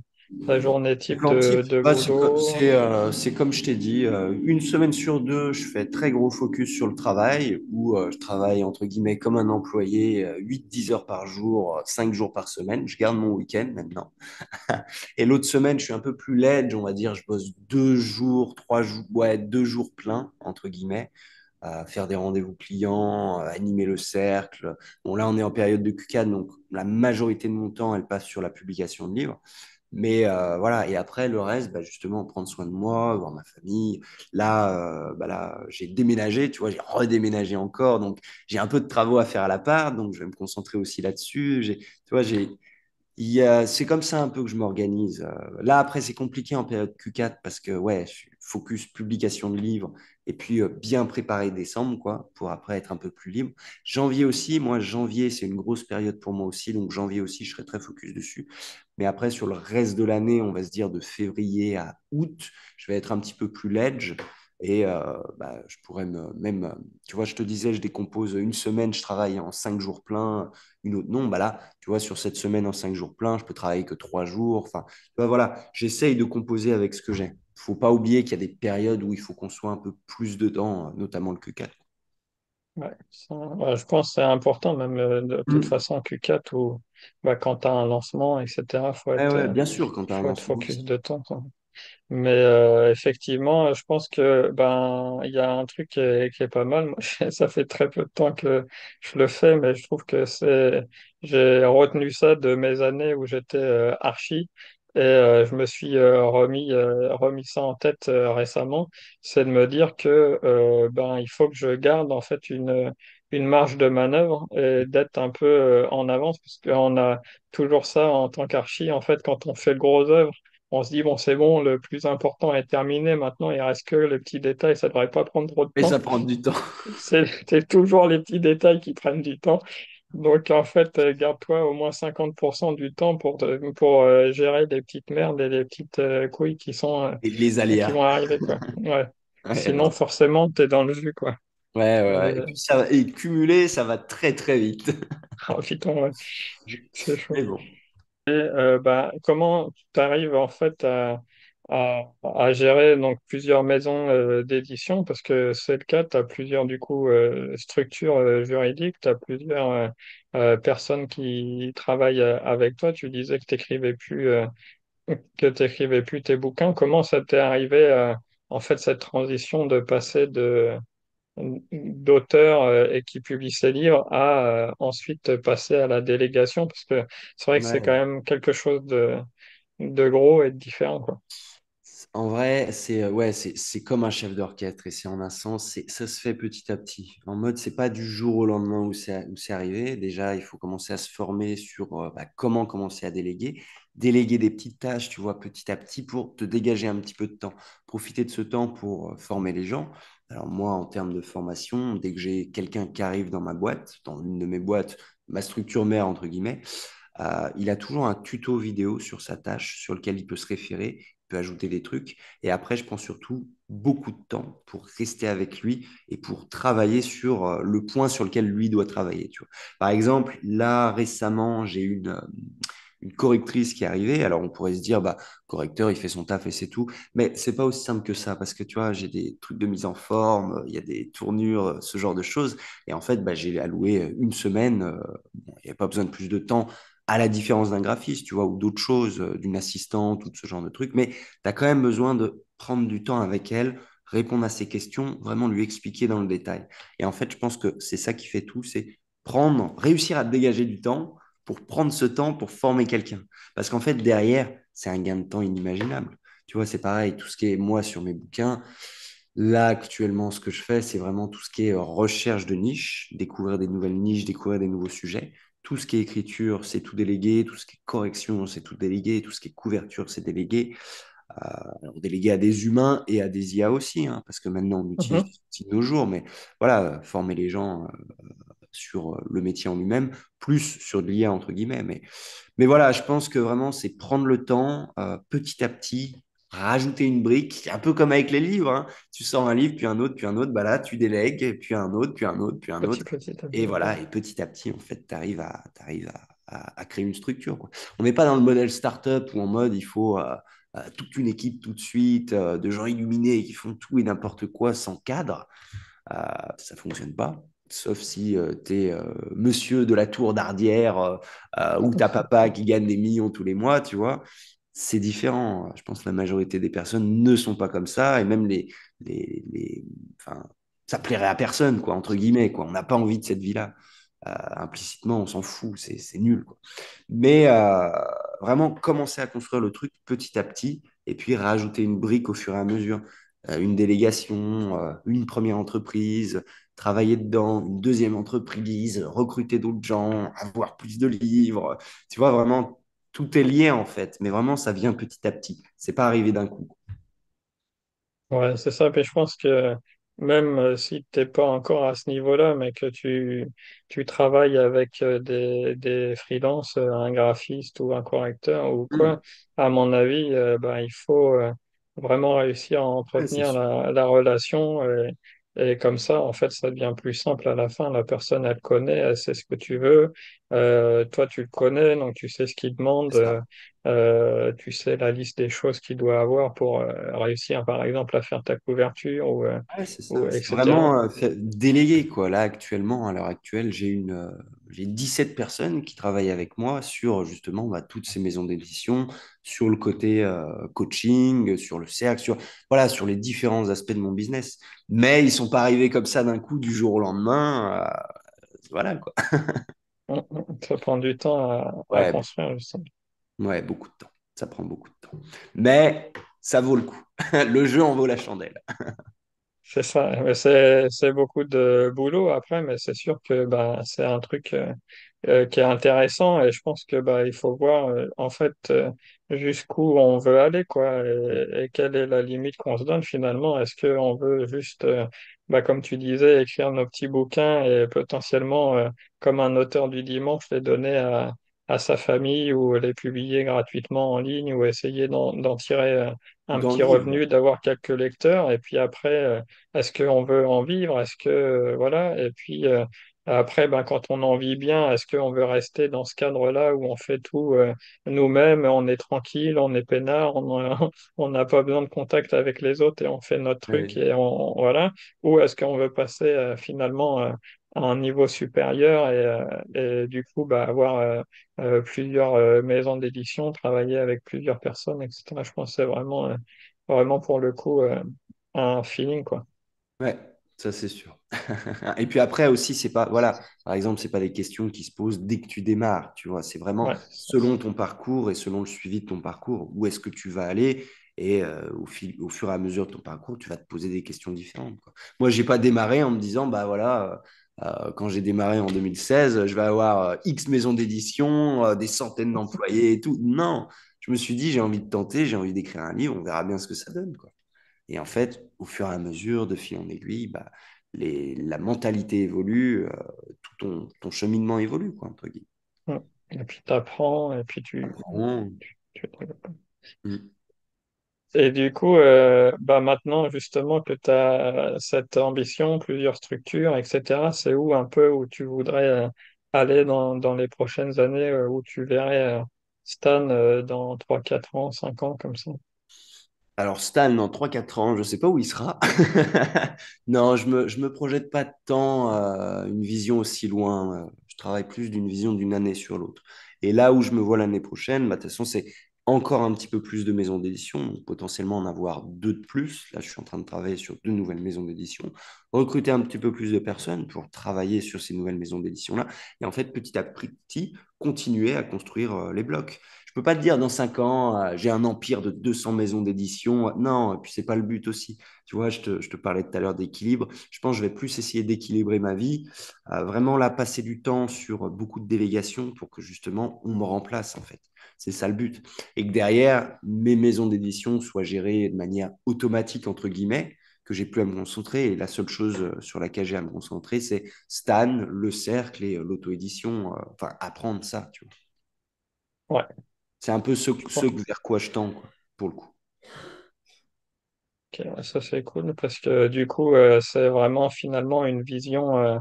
journée type Plan type, de bah, boulot? c'est comme je t'ai dit, une semaine sur deux, je fais très gros focus sur le travail, où je travaille entre guillemets comme un employé, 8-10 heures par jour, 5 jours par semaine. Je garde mon week-end maintenant. Et l'autre semaine, je suis un peu plus ledge, on va dire, je bosse 2 jours, 3 jours, ouais, 2 jours pleins, entre guillemets, faire des rendez-vous clients, animer le cercle. Bon, là, on est en période de Q4, donc la majorité de mon temps, elle passe sur la publication de livres. Mais voilà, et après, le reste, bah, justement, prendre soin de moi, voir ma famille. Là, j'ai déménagé, tu vois, j'ai redéménagé encore, donc j'ai un peu de travaux à faire à l'appart, donc je vais me concentrer aussi là-dessus. Tu vois, c'est comme ça un peu que je m'organise. Là, après, c'est compliqué en période Q4 parce que, ouais, je suis focus publication de livres et puis bien préparer décembre, quoi, pour après être un peu plus libre. Janvier aussi, moi, janvier, c'est une grosse période pour moi aussi, donc janvier aussi, je serai très focus dessus. Mais après, sur le reste de l'année, on va se dire de février à août, je vais être un petit peu plus ledge. Et bah, je pourrais même, tu vois, je te disais, je décompose une semaine, je travaille en 5 jours pleins, une autre non. Bah là, tu vois, sur cette semaine en 5 jours pleins, je peux travailler que 3 jours. Enfin, tu vois, voilà, j'essaye de composer avec ce que j'ai. Il faut pas oublier qu'il y a des périodes où il faut qu'on soit un peu plus dedans, notamment le Q4. Ouais, ouais, je pense que c'est important, même de toute Mm. façon, Q4, ou bah, quand tu as un lancement, etc., Ouais, ouais, bien sûr, quand tu as un faut être lancement focus aussi. de temps, quoi. Mais effectivement, je pense que ben il y a un truc qui est pas mal. Moi, ça fait très peu de temps que je le fais, mais je trouve que j'ai retenu ça de mes années où j'étais archi, et je me suis remis ça en tête récemment. C'est de me dire que ben il faut que je garde en fait une marge de manœuvre et d'être un peu en avance, parce qu'on a toujours ça en tant qu'archi. En fait, quand on fait le gros œuvre, on se dit, bon, c'est bon, le plus important est terminé, maintenant il reste que les petits détails, ça devrait pas prendre trop de Mais ça temps. prend du temps. C'est toujours les petits détails qui prennent du temps. Donc en fait, garde-toi au moins 50% du temps pour gérer les petites merdes et les petites couilles Et les qui aléas. vont arriver, quoi. Ouais. Ouais, Sinon, non. forcément, t'es dans le jus, quoi. Ouais, ouais, ouais. Et Et, puis et cumuler, ça va très, très vite. oh, putain, ouais, c'est chaud. Mais bon. Bah, comment tu arrives en fait à gérer donc plusieurs maisons d'édition, parce que c'est le cas, tu as plusieurs du coup structures juridiques, tu as plusieurs personnes qui travaillent avec toi. Tu disais que t'écrivais plus tes bouquins. Comment ça t'est arrivé en fait cette transition de passer d'auteur et qui publie ses livres à ensuite passer à la délégation parce que c'est vrai que c'est quand Ouais. même quelque chose de gros et de différent, quoi. En vrai, c'est comme un chef d'orchestre et c'est en un sens, ça se fait petit à petit. En mode, c'est pas du jour au lendemain où c'est arrivé. Déjà, il faut commencer à se former sur comment commencer à déléguer. Déléguer des petites tâches, tu vois, petit à petit pour te dégager un petit peu de temps. Profiter de ce temps pour former les gens. Alors moi, en termes de formation, dès que j'ai quelqu'un qui arrive dans ma boîte, dans une de mes boîtes, ma structure mère, entre guillemets, il a toujours un tuto vidéo sur sa tâche sur lequel il peut se référer, il peut ajouter des trucs. Et après, je prends surtout beaucoup de temps pour rester avec lui et pour travailler sur le point sur lequel lui doit travailler. Tu vois. Par exemple, là, récemment, j'ai une correctrice qui est arrivée. Alors, on pourrait se dire, bah, correcteur, il fait son taf et c'est tout. Mais c'est pas aussi simple que ça parce que tu vois, j'ai des trucs de mise en forme, il y a des tournures, ce genre de choses. Et en fait, bah, j'ai alloué une semaine. Bon, il n'y avait pas besoin de plus de temps à la différence d'un graphiste, tu vois, ou d'autres choses, d'une assistante ou de ce genre de trucs. Mais tu as quand même besoin de prendre du temps avec elle, répondre à ses questions, vraiment lui expliquer dans le détail. Et en fait, je pense que c'est ça qui fait tout, c'est réussir à dégager du temps pour prendre ce temps pour former quelqu'un. Parce qu'en fait, derrière, c'est un gain de temps inimaginable. Tu vois, c'est pareil, tout ce qui est moi sur mes bouquins. Là, actuellement, ce que je fais, c'est vraiment tout ce qui est recherche de niches, découvrir des nouvelles niches, découvrir des nouveaux sujets. Tout ce qui est écriture, c'est tout délégué. Tout ce qui est correction, c'est tout délégué. Tout ce qui est couverture, c'est délégué. Alors, délégué à des humains et à des IA aussi, hein, parce que maintenant, on utilise Mhm. des outils de nos jours. Mais voilà, former les gens sur le métier en lui-même, plus sur de l'IA, entre guillemets. Mais voilà, je pense que vraiment, c'est prendre le temps, petit à petit, rajouter une brique, un peu comme avec les livres, hein. Tu sors un livre, puis un autre, bah là, tu délègues, et puis un autre, puis un autre, puis un Petit autre. petit à Et petit. voilà, et petit à petit, en fait, tu arrives à créer une structure, quoi. On n'est pas dans le modèle startup où en mode, il faut toute une équipe tout de suite, de gens illuminés qui font tout et n'importe quoi sans cadre. Ça fonctionne pas. Sauf si tu es monsieur de la tour d'Ardière ou ta papa qui gagne des millions tous les mois, tu vois. C'est différent. Je pense que la majorité des personnes ne sont pas comme ça. Et même enfin, ça plairait à personne, quoi, entre guillemets, quoi. On n'a pas envie de cette vie-là. Implicitement, on s'en fout. C'est nul, quoi. Mais vraiment commencer à construire le truc petit à petit et puis rajouter une brique au fur et à mesure. Une délégation, une première entreprise, travailler dedans, une deuxième entreprise, recruter d'autres gens, avoir plus de livres. Tu vois, vraiment, tout est lié en fait, mais vraiment, ça vient petit à petit. C'est pas arrivé d'un coup. Ouais, c'est ça. Puis je pense que même si tu n'es pas encore à ce niveau-là, mais que tu travailles avec des freelances, un graphiste ou un correcteur ou Hmm. quoi, à mon avis, ben, il faut vraiment réussir à Ouais, c'est entretenir sûr. la relation. Et comme ça, en fait, ça devient plus simple à la fin. La personne, elle connaît, elle sait ce que tu veux. Toi, tu le connais, donc tu sais ce qu'il demande. C'est ça. Tu sais la liste des choses qu'il doit avoir pour réussir, par exemple, à faire ta couverture Ouais, c'est ou ça. C'est etc. vraiment délégué, quoi. Là, actuellement, à l'heure actuelle, j'ai 17 personnes qui travaillent avec moi sur justement toutes ces maisons d'édition, sur le côté coaching, sur le cercle, voilà, sur les différents aspects de mon business. Mais ils sont pas arrivés comme ça d'un coup, du jour au lendemain. Voilà, quoi. Ça prend du temps à Ouais, construire, justement. ouais, beaucoup de temps. Ça prend beaucoup de temps. Mais ça vaut le coup. Le jeu en vaut la chandelle. C'est ça, mais c'est beaucoup de boulot après, mais c'est sûr que bah, c'est un truc qui est intéressant et je pense que bah, il faut voir en fait jusqu'où on veut aller quoi et quelle est la limite qu'on se donne finalement. Est-ce qu'on veut juste, bah, comme tu disais, écrire nos petits bouquins et potentiellement comme un auteur du dimanche les donner à sa famille ou les publier gratuitement en ligne ou essayer d'en tirer un D'en petit vivre. revenu, d'avoir quelques lecteurs et puis après est-ce qu'on veut en vivre? Est-ce que voilà? Et puis après, ben, quand on en vit bien, est-ce qu'on veut rester dans ce cadre-là où on fait tout nous-mêmes, on est tranquille, on est peinard, on n'a pas besoin de contact avec les autres et on fait notre truc Ouais, et voilà? Ou est-ce qu'on veut passer finalement à un niveau supérieur et du coup bah, avoir plusieurs maisons d'édition, travailler avec plusieurs personnes, etc. Je pense que c'est vraiment, vraiment pour le coup un feeling, quoi. ouais. Ça, c'est sûr. Et puis après aussi, c'est pas, voilà, par exemple, c'est pas des questions qui se posent dès que tu démarres, tu vois, c'est vraiment Ouais, c'est ça. selon ton parcours et selon le suivi de ton parcours, où est-ce que tu vas aller et au fur et à mesure de ton parcours, tu vas te poser des questions différentes, quoi. Moi, j'ai pas démarré en me disant, bah voilà, quand j'ai démarré en 2016, je vais avoir X maisons d'édition, des centaines d'employés et tout. Non, je me suis dit, j'ai envie de tenter, j'ai envie d'écrire un livre, on verra bien ce que ça donne, quoi. Et en fait, au fur et à mesure, de fil en aiguille, bah, la mentalité évolue, tout ton cheminement évolue, quoi, entre guillemets. Mm. Et puis tu apprends, et puis Apprends. tu développes. Mm. Et du coup, bah maintenant, justement, que tu as cette ambition, plusieurs structures, etc., c'est où un peu où tu voudrais aller dans les prochaines années, où tu verrais Stan dans 3 4 ans, 5 ans, comme ça? Alors, Stan, dans 3 4 ans, je ne sais pas où il sera. Non, je me projette pas tant une vision aussi loin. Je travaille plus d'une vision d'une année sur l'autre. Et là où je me vois l'année prochaine, bah, de toute façon, c'est encore un petit peu plus de maisons d'édition, donc potentiellement en avoir deux de plus. Là, je suis en train de travailler sur deux nouvelles maisons d'édition, recruter un petit peu plus de personnes pour travailler sur ces nouvelles maisons d'édition-là. Et en fait, petit à petit, continuer à construire les blocs. Je peux pas te dire dans 5 ans, j'ai un empire de 200 maisons d'édition. Non, et puis c'est pas le but aussi. Tu vois, je te parlais tout à l'heure d'équilibre. Je pense que je vais plus essayer d'équilibrer ma vie, vraiment là, passer du temps sur beaucoup de délégations pour que justement on me remplace en fait. C'est ça le but. Et que derrière, mes maisons d'édition soient gérées de manière automatique, entre guillemets, que j'ai plus à me concentrer. Et la seule chose sur laquelle j'ai à me concentrer, c'est Stan, le cercle et l'auto-édition. Enfin, apprendre ça, tu vois. Ouais, C'est un peu je ce pense. vers quoi je tends, quoi, pour le coup. Ok, ouais, ça c'est cool parce que du coup, c'est vraiment finalement une vision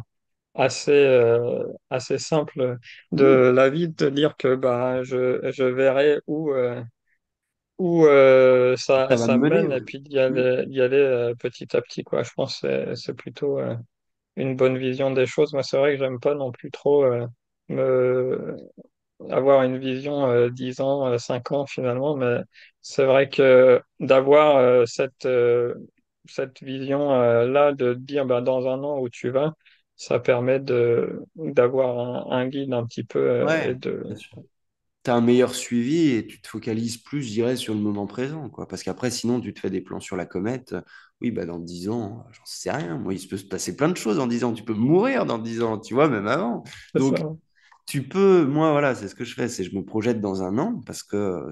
assez simple de Oui, la vie, de dire que bah, je verrai où ça va ça me mener, mène et ouais. puis Mm. d'y aller petit à petit, quoi. Je pense que c'est plutôt une bonne vision des choses. Moi, c'est vrai que j'aime pas non plus trop me avoir une vision 10 ans, 5 ans finalement, mais c'est vrai que d'avoir cette vision là, de te dire bah, dans un an où tu vas, ça permet d'avoir un guide un petit peu et Ouais, de... bien sûr. Tu as un meilleur suivi et tu te focalises plus, je dirais, sur le moment présent, quoi. Parce qu'après, sinon, tu te fais des plans sur la comète. Oui, bah, dans 10 ans, j'en sais rien. Moi, il se peut se passer plein de choses en 10 ans. Tu peux mourir dans 10 ans, tu vois, même avant. C'est Donc, ça. tu peux, moi, voilà, c'est ce que je fais, c'est je me projette dans un an parce que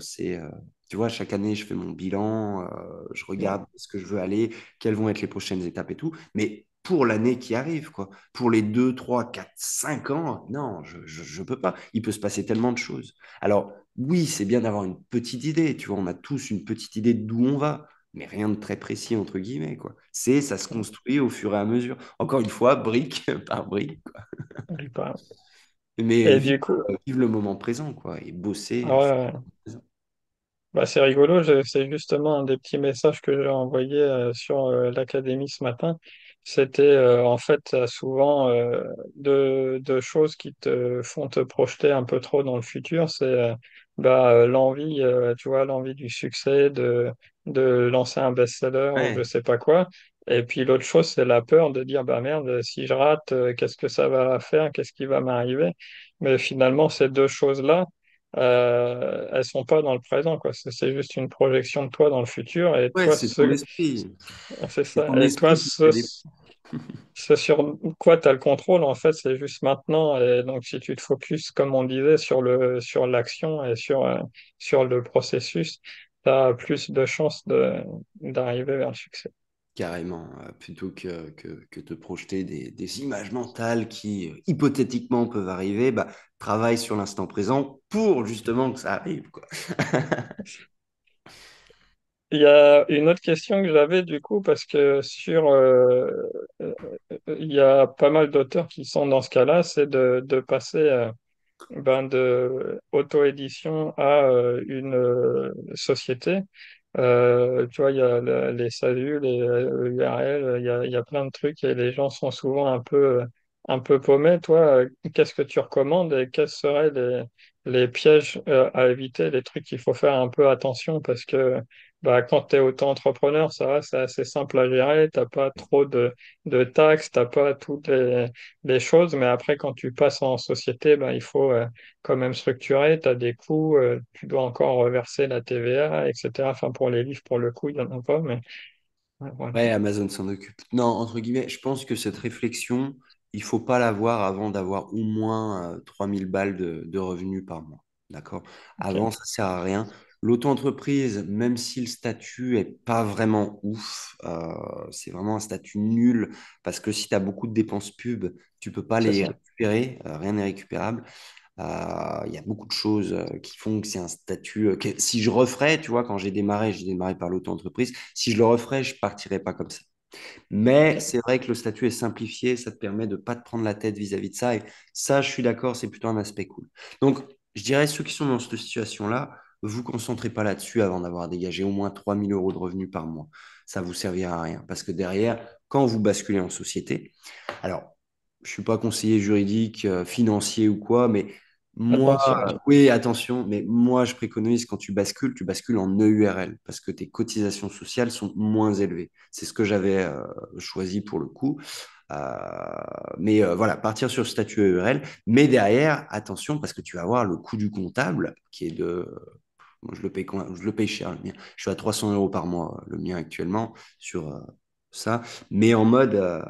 tu vois, chaque année, je fais mon bilan, je regarde Ouais. où est-ce que je veux aller, quelles vont être les prochaines étapes et tout. Mais pour l'année qui arrive, quoi, pour les 2 3 4 5 ans, non, je peux pas. Il peut se passer tellement de choses. Alors, oui, c'est bien d'avoir une petite idée, tu vois, on a tous une petite idée d'où on va. Mais rien de très précis, entre guillemets, quoi. Ça se construit au fur et à mesure. Encore une fois, brique par brique, quoi. Et, bah, Mais et du coup, vivre le moment présent, quoi, et bosser ah au fur ouais, et à mesure. bah, c'est rigolo, c'est justement un des petits messages que j'ai envoyé sur l'académie ce matin. C'était en fait souvent deux choses qui te font te projeter un peu trop dans le futur. C'est l'envie, tu vois, l'envie du succès, de lancer un best-seller ou je Ouais, sais pas quoi. Et puis l'autre chose, c'est la peur de dire, bah merde, si je rate, qu'est-ce que ça va faire, qu'est-ce qui va m'arriver? Mais finalement, ces deux choses-là, elles sont pas dans le présent, quoi. C'est juste une projection de toi dans le futur et ouais, toi, c'est ton esprit. c'est C'est ça. ton Et toi, esprit qui fait des... ce sur quoi tu as le contrôle, en fait, c'est juste maintenant. Et donc, si tu te focuses, comme on disait, sur l'action et sur le processus, tu as plus de chances d'arriver vers le succès. Carrément, plutôt que te projeter des images mentales qui, hypothétiquement, peuvent arriver, bah, travaille sur l'instant présent pour justement que ça arrive, quoi. Il y a une autre question que j'avais du coup, parce que euh, il y a pas mal d'auteurs qui sont dans ce cas-là, c'est de passer de auto-édition à une société. Tu vois, il y a les SASU, les URL, il y a plein de trucs et les gens sont souvent un peu paumés. Toi, qu'est-ce que tu recommandes et quels seraient les pièges à éviter, les trucs qu'il faut faire un peu attention parce que bah, quand tu es auto-entrepreneur, ça va, c'est assez simple à gérer, t'as pas trop de taxes, t'as pas toutes les choses, mais après quand tu passes en société, bah, il faut quand même structurer, tu as des coûts, tu dois encore reverser la TVA, etc. Enfin pour les livres, pour le coup, il y en a pas, mais ouais, voilà. Ouais, Amazon s'en occupe. Non, entre guillemets, je pense que cette réflexion, il faut pas l'avoir avant d'avoir au moins 3000 balles de revenus par mois. D'accord? Avant, Ok. ça sert à rien. L'auto-entreprise, même si le statut est pas vraiment ouf, c'est vraiment un statut nul parce que si tu as beaucoup de dépenses pub, tu peux pas C'est les ça. récupérer, rien n'est récupérable. Il y a beaucoup de choses qui font que c'est un statut que si je referais, tu vois, quand j'ai démarré par l'auto-entreprise, si je le referais, je partirais pas comme ça. Mais Ok. c'est vrai que le statut est simplifié, ça te permet de pas te prendre la tête vis-à-vis de ça. Et ça, je suis d'accord, c'est plutôt un aspect cool. Donc, je dirais, ceux qui sont dans cette situation-là, vous concentrez pas là-dessus avant d'avoir dégagé au moins 3000 € de revenus par mois. Ça vous servira à rien. Parce que derrière, quand vous basculez en société, alors, je suis pas conseiller juridique, financier ou quoi, mais moi, Attention. oui, attention, mais moi, je préconise quand tu bascules en EURL parce que tes cotisations sociales sont moins élevées. C'est ce que j'avais choisi pour le coup. Euh, mais voilà, partir sur le statut EURL. Mais derrière, attention, parce que tu vas avoir le coût du comptable qui est de. Moi, je le paye cher, le mien. Je suis à 300 € par mois, le mien actuellement, sur ça. Mais en mode,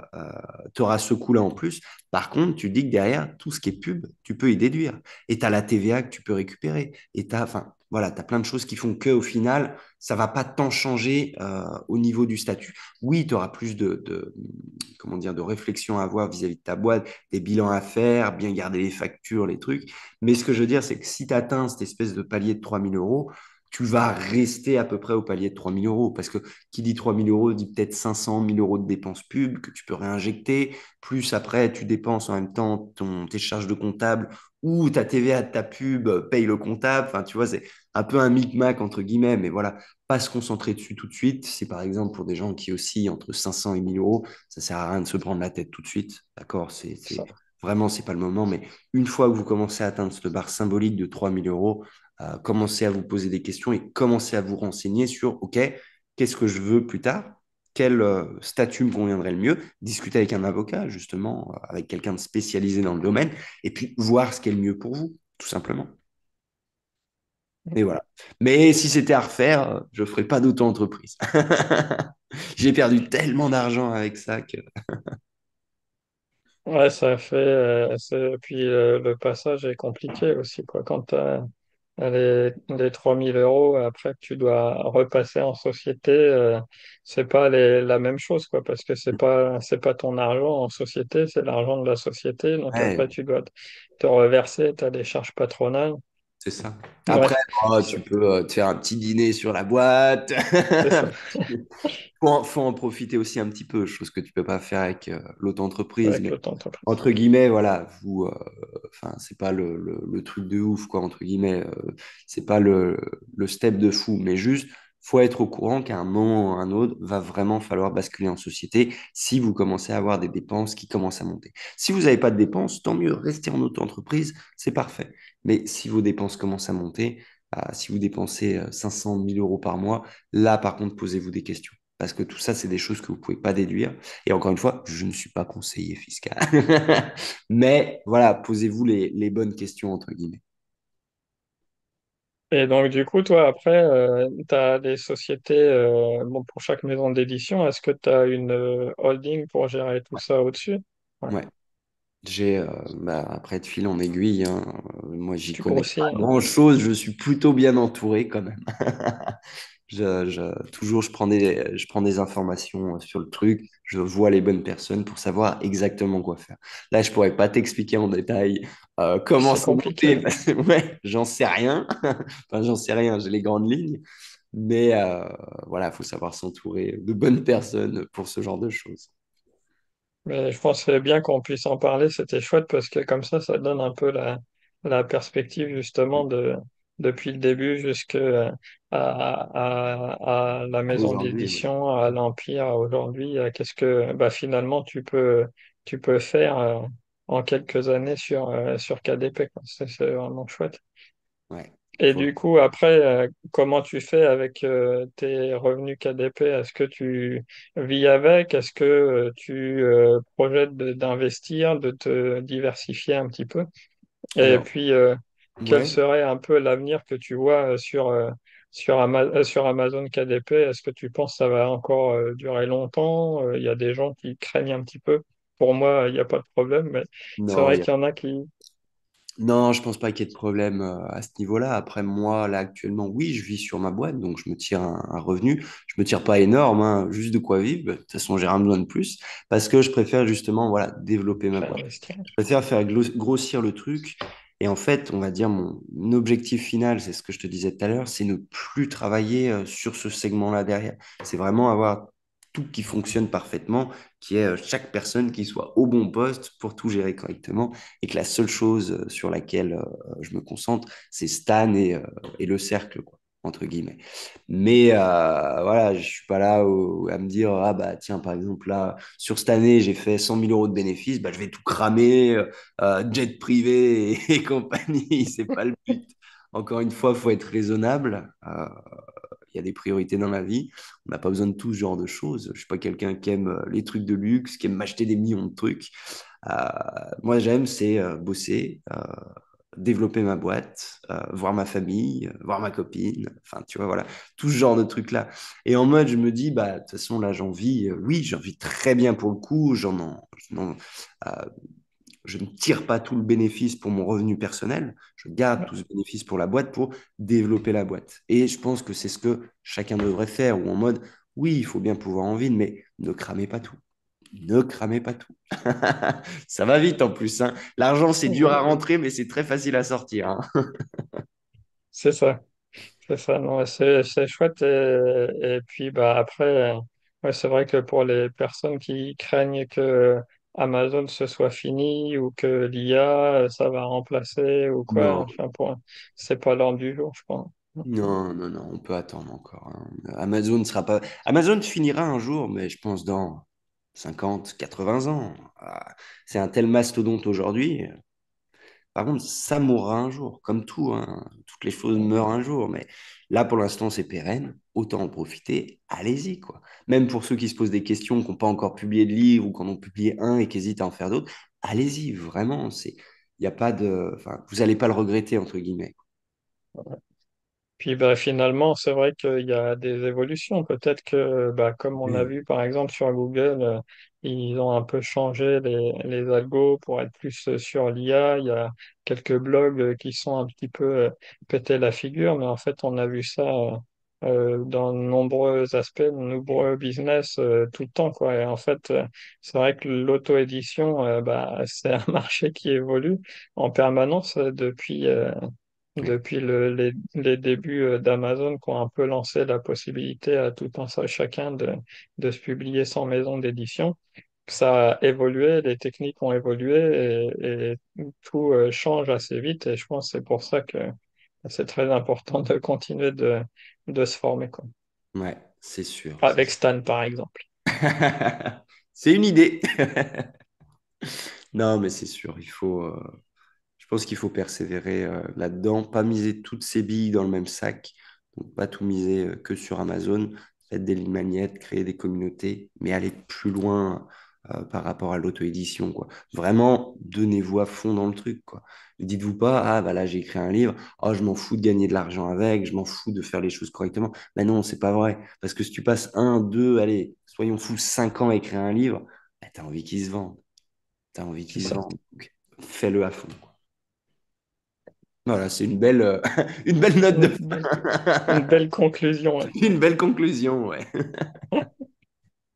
tu auras ce coût-là en plus. Par contre, tu dis que derrière, tout ce qui est pub, tu peux y déduire. Et tu as la TVA que tu peux récupérer. Et tu as, enfin, voilà, tu as plein de choses qui font qu'au final, ça va pas tant changer au niveau du statut. Oui, tu auras plus comment dire, de réflexion à avoir vis-à-vis de ta boîte, des bilans à faire, bien garder les factures, les trucs. Mais ce que je veux dire, c'est que si tu atteins cette espèce de palier de 3000 €, tu vas rester à peu près au palier de 3000 €. Parce que qui dit 3000 € dit peut-être 500, 1000 € de dépenses pub que tu peux réinjecter. Plus après, tu dépenses en même temps tes charges de comptable ou ta TVA de ta pub paye le comptable. Enfin, tu vois, c'est un peu un micmac entre guillemets. Mais voilà, pas se concentrer dessus tout de suite. C'est par exemple pour des gens qui oscillent entre 500 et 1000 €, ça sert à rien de se prendre la tête tout de suite. D'accord? Ça. Vraiment, c'est pas le moment. Mais une fois que vous commencez à atteindre cette barre symbolique de 3000 €, commencez à vous poser des questions et commencez à vous renseigner sur, OK, qu'est-ce que je veux plus tard? Quel statut me conviendrait le mieux? Discuter avec un avocat, justement, avec quelqu'un de spécialisé dans le domaine, et puis voir ce qui est le mieux pour vous, tout simplement. Et voilà. Mais si c'était à refaire, je ne ferais pas d'auto-entreprise. J'ai perdu tellement d'argent avec ça que... Ouais, ça fait. Puis le passage est compliqué aussi, quoi. Quand tu as les 3 000 €, après que tu dois repasser en société, c'est pas la même chose, quoi, parce que c'est pas ton argent en société, c'est l'argent de la société. Donc après, Ouais, tu dois te reverser, tu as des charges patronales. c'est ça. Après, Ouais, oh, c'est tu peux te faire un petit dîner sur la boîte. c'est ça. Faut en profiter aussi un petit peu, chose que tu peux pas faire avec l'auto-entreprise. Avec Mais l'auto-entreprise. entre guillemets, voilà, enfin, c'est pas le truc de ouf, quoi, entre guillemets. C'est pas le step de fou, mais juste, faut être au courant qu'à un moment ou à un autre, va vraiment falloir basculer en société si vous commencez à avoir des dépenses qui commencent à monter. Si vous n'avez pas de dépenses, tant mieux, restez en auto-entreprise, c'est parfait. Mais si vos dépenses commencent à monter, si vous dépensez 500 1000 € par mois, là, par contre, posez-vous des questions. Parce que tout ça, c'est des choses que vous ne pouvez pas déduire. Et encore une fois, je ne suis pas conseiller fiscal. Mais voilà, posez-vous les bonnes questions, entre guillemets. Et donc, du coup, toi, après, tu as des sociétés, bon, pour chaque maison d'édition, est-ce que tu as une holding pour gérer tout ça au-dessus? Ouais. Ouais. Après, de fil en aiguille, hein, moi, j'y Tu connais pas grossis, hein. grand-chose. Je suis plutôt bien entouré quand même. Toujours, je prends des informations sur le truc. Je vois les bonnes personnes pour savoir exactement quoi faire. Là, je pourrais pas t'expliquer en détail comment C'est c'est compliqué, monté hein. parce que ouais, j'en sais rien. Enfin, j'en sais rien. J'ai les grandes lignes. Mais voilà, il faut savoir s'entourer de bonnes personnes pour ce genre de choses. Mais je pense que c'est bien qu'on puisse en parler, c'était chouette parce que comme ça donne un peu la perspective justement depuis le début jusqu'à à la maison Aujourd'hui, ouais. d'édition, à l'Empire, à aujourd'hui, à qu'est-ce que bah, finalement tu peux faire en quelques années sur KDP, quoi. C'est vraiment chouette. Ouais. Et Faut- du coup, après, comment tu fais avec tes revenus KDP? Est-ce que tu vis avec? Est-ce que tu projettes d'investir, de te diversifier un petit peu? Et Alors, puis, quel ouais. serait un peu l'avenir que tu vois sur Amazon KDP? Est-ce que tu penses que ça va encore durer longtemps? Il y a des gens qui craignent un petit peu. Pour moi, il n'y a pas de problème, mais c'est Non, vrai qu'il y en a qui... non, je pense pas qu'il y ait de problème à ce niveau-là. Après, moi, là, actuellement, oui, je vis sur ma boîte, donc je me tire un revenu. Je me tire pas énorme, hein, juste de quoi vivre. De toute façon, j'ai rien besoin de plus parce que je préfère justement, voilà, développer ma boîte. réinvestir. Je préfère faire grossir le truc. Et en fait, on va dire, mon objectif final, c'est ce que je te disais tout à l'heure, c'est ne plus travailler sur ce segment-là derrière. C'est vraiment avoir tout qui fonctionne parfaitement, qui est chaque personne qui soit au bon poste pour tout gérer correctement et que la seule chose sur laquelle je me concentre, c'est Stan et le cercle, quoi, entre guillemets. Mais voilà, je suis pas là à me dire, ah bah tiens, par exemple, là, sur cette année, j'ai fait 100 000 euros de bénéfices, bah, je vais tout cramer, jet privé et compagnie, c'est pas le but. Encore une fois, il faut être raisonnable. Il y a des priorités dans la vie. On n'a pas besoin de tout ce genre de choses. Je suis pas quelqu'un qui aime les trucs de luxe, qui aime m'acheter des millions de trucs. Euh, Moi, j'aime, c'est bosser, développer ma boîte, voir ma famille, voir ma copine, enfin, tu vois, voilà, tout ce genre de trucs-là. Et en mode, je me dis, bah, de toute façon, là, j'en vis, oui, j'en vis très bien pour le coup, euh, je ne tire pas tout le bénéfice pour mon revenu personnel, je garde tout ce bénéfice pour la boîte pour développer la boîte. Et je pense que c'est ce que chacun devrait faire, ou en mode, oui, il faut bien pouvoir en vivre, mais ne cramez pas tout. Ne cramez pas tout. Ça va vite en plus, hein. L'argent, c'est dur à Oui, rentrer, mais c'est très facile à sortir, hein. c'est ça. C'est ça, non, c'est chouette. Et puis bah, après, ouais, c'est vrai que pour les personnes qui craignent que Amazon se soit fini ou que l'IA, ça va remplacer ou quoi, Non, enfin, c'est pas l'ordre du jour, je pense. non, non, non, on peut attendre encore, hein. Amazon sera pas. Amazon finira un jour, mais je pense dans 50, 80 ans. Ah, c'est un tel mastodonte aujourd'hui. Par contre, ça mourra un jour, comme tout, hein. Toutes les choses meurent un jour, mais là, pour l'instant, c'est pérenne. Autant en profiter. Allez-y, quoi. Même pour ceux qui se posent des questions, qui n'ont pas encore publié de livre ou qui en ont publié un et qui hésitent à en faire d'autres, allez-y, vraiment. Il y a pas de, enfin, vous n'allez pas le regretter, entre guillemets. Puis bah, finalement, c'est vrai qu'il y a des évolutions. Peut-être que, bah, comme on a Oui, vu par exemple sur Google, ils ont un peu changé les algos pour être plus sur l'IA. Il y a quelques blogs qui sont un petit peu pété la figure, mais en fait, on a vu ça dans de nombreux aspects, de nombreux business tout le temps, quoi. Et en fait, c'est vrai que l'auto-édition, bah, c'est un marché qui évolue en permanence oui, depuis les débuts d'Amazon qui ont un peu lancé la possibilité à tout un chacun de se publier sans maison d'édition, ça a évolué, les techniques ont évolué et tout change assez vite et je pense que c'est pour ça que c'est très important de continuer de se former, quoi. ouais, c'est sûr, c'est Avec sûr. Stan, par exemple. C'est une idée. Non, mais c'est sûr, je pense qu'il faut persévérer là-dedans, pas miser toutes ses billes dans le même sac, donc pas tout miser que sur Amazon, faites des lignes magnettes, créer des communautés, mais aller plus loin par rapport à l'auto-édition, quoi. Vraiment, donnez-vous à fond dans le truc, quoi. Ne dites-vous pas, ah bah là j'ai écrit un livre, oh je m'en fous de gagner de l'argent avec, je m'en fous de faire les choses correctement. Mais non, c'est pas vrai, parce que si tu passes un, deux, allez, soyons fous, 5 ans à écrire un livre, bah, t'as envie qu'il se vende, t'as envie C'est qu'il se ça. vende, donc fais-le à fond, quoi. Voilà, c'est une belle, une belle note de Une belle, une fin. belle conclusion, ouais. Une belle conclusion, ouais.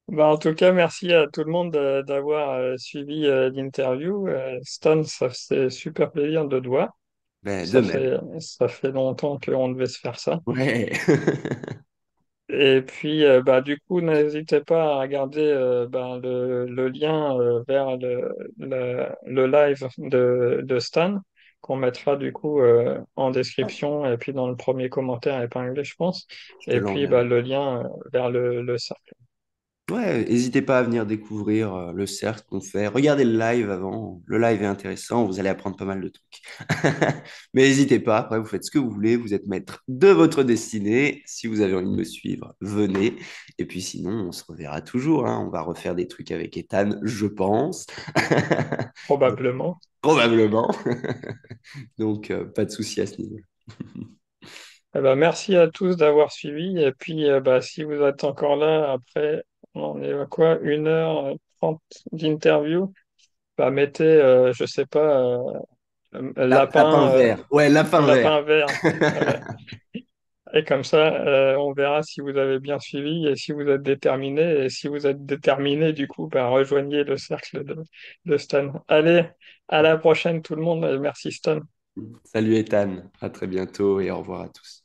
Bah, en tout cas, merci à tout le monde d'avoir suivi l'interview. Stan, ça fait super plaisir de te voir. Ben, de même. Ça fait longtemps qu'on devait se faire ça. Ouais. Et puis, bah, du coup, n'hésitez pas à regarder bah, le lien vers le live de Stan, qu'on mettra du coup en description et puis dans le premier commentaire épinglé, je pense. Je te Et puis, bah, l'enverrai. le lien vers le cercle. Ouais, n'hésitez pas à venir découvrir le cercle qu'on fait. Regardez le live avant. Le live est intéressant, vous allez apprendre pas mal de trucs. Mais n'hésitez pas, après vous faites ce que vous voulez, vous êtes maître de votre destinée. Si vous avez envie de me suivre, venez. Et puis sinon, on se reverra toujours, hein. On va refaire des trucs avec Ethan, je pense. Probablement. Probablement. Donc, pas de souci à ce niveau. Eh ben, merci à tous d'avoir suivi. Et puis, bah, si vous êtes encore là, après, on est à quoi? 1h30 d'interview? Bah, mettez, je sais pas, Lapin lapin, vert. Ouais, lapin vert. lapin vert. Voilà. Et comme ça, on verra si vous avez bien suivi et si vous êtes déterminé. Et si vous êtes déterminé, du coup, bah, rejoignez le cercle de Stan. Allez, à la prochaine tout le monde. Et merci Stan. Salut Ethan, à très bientôt et au revoir à tous.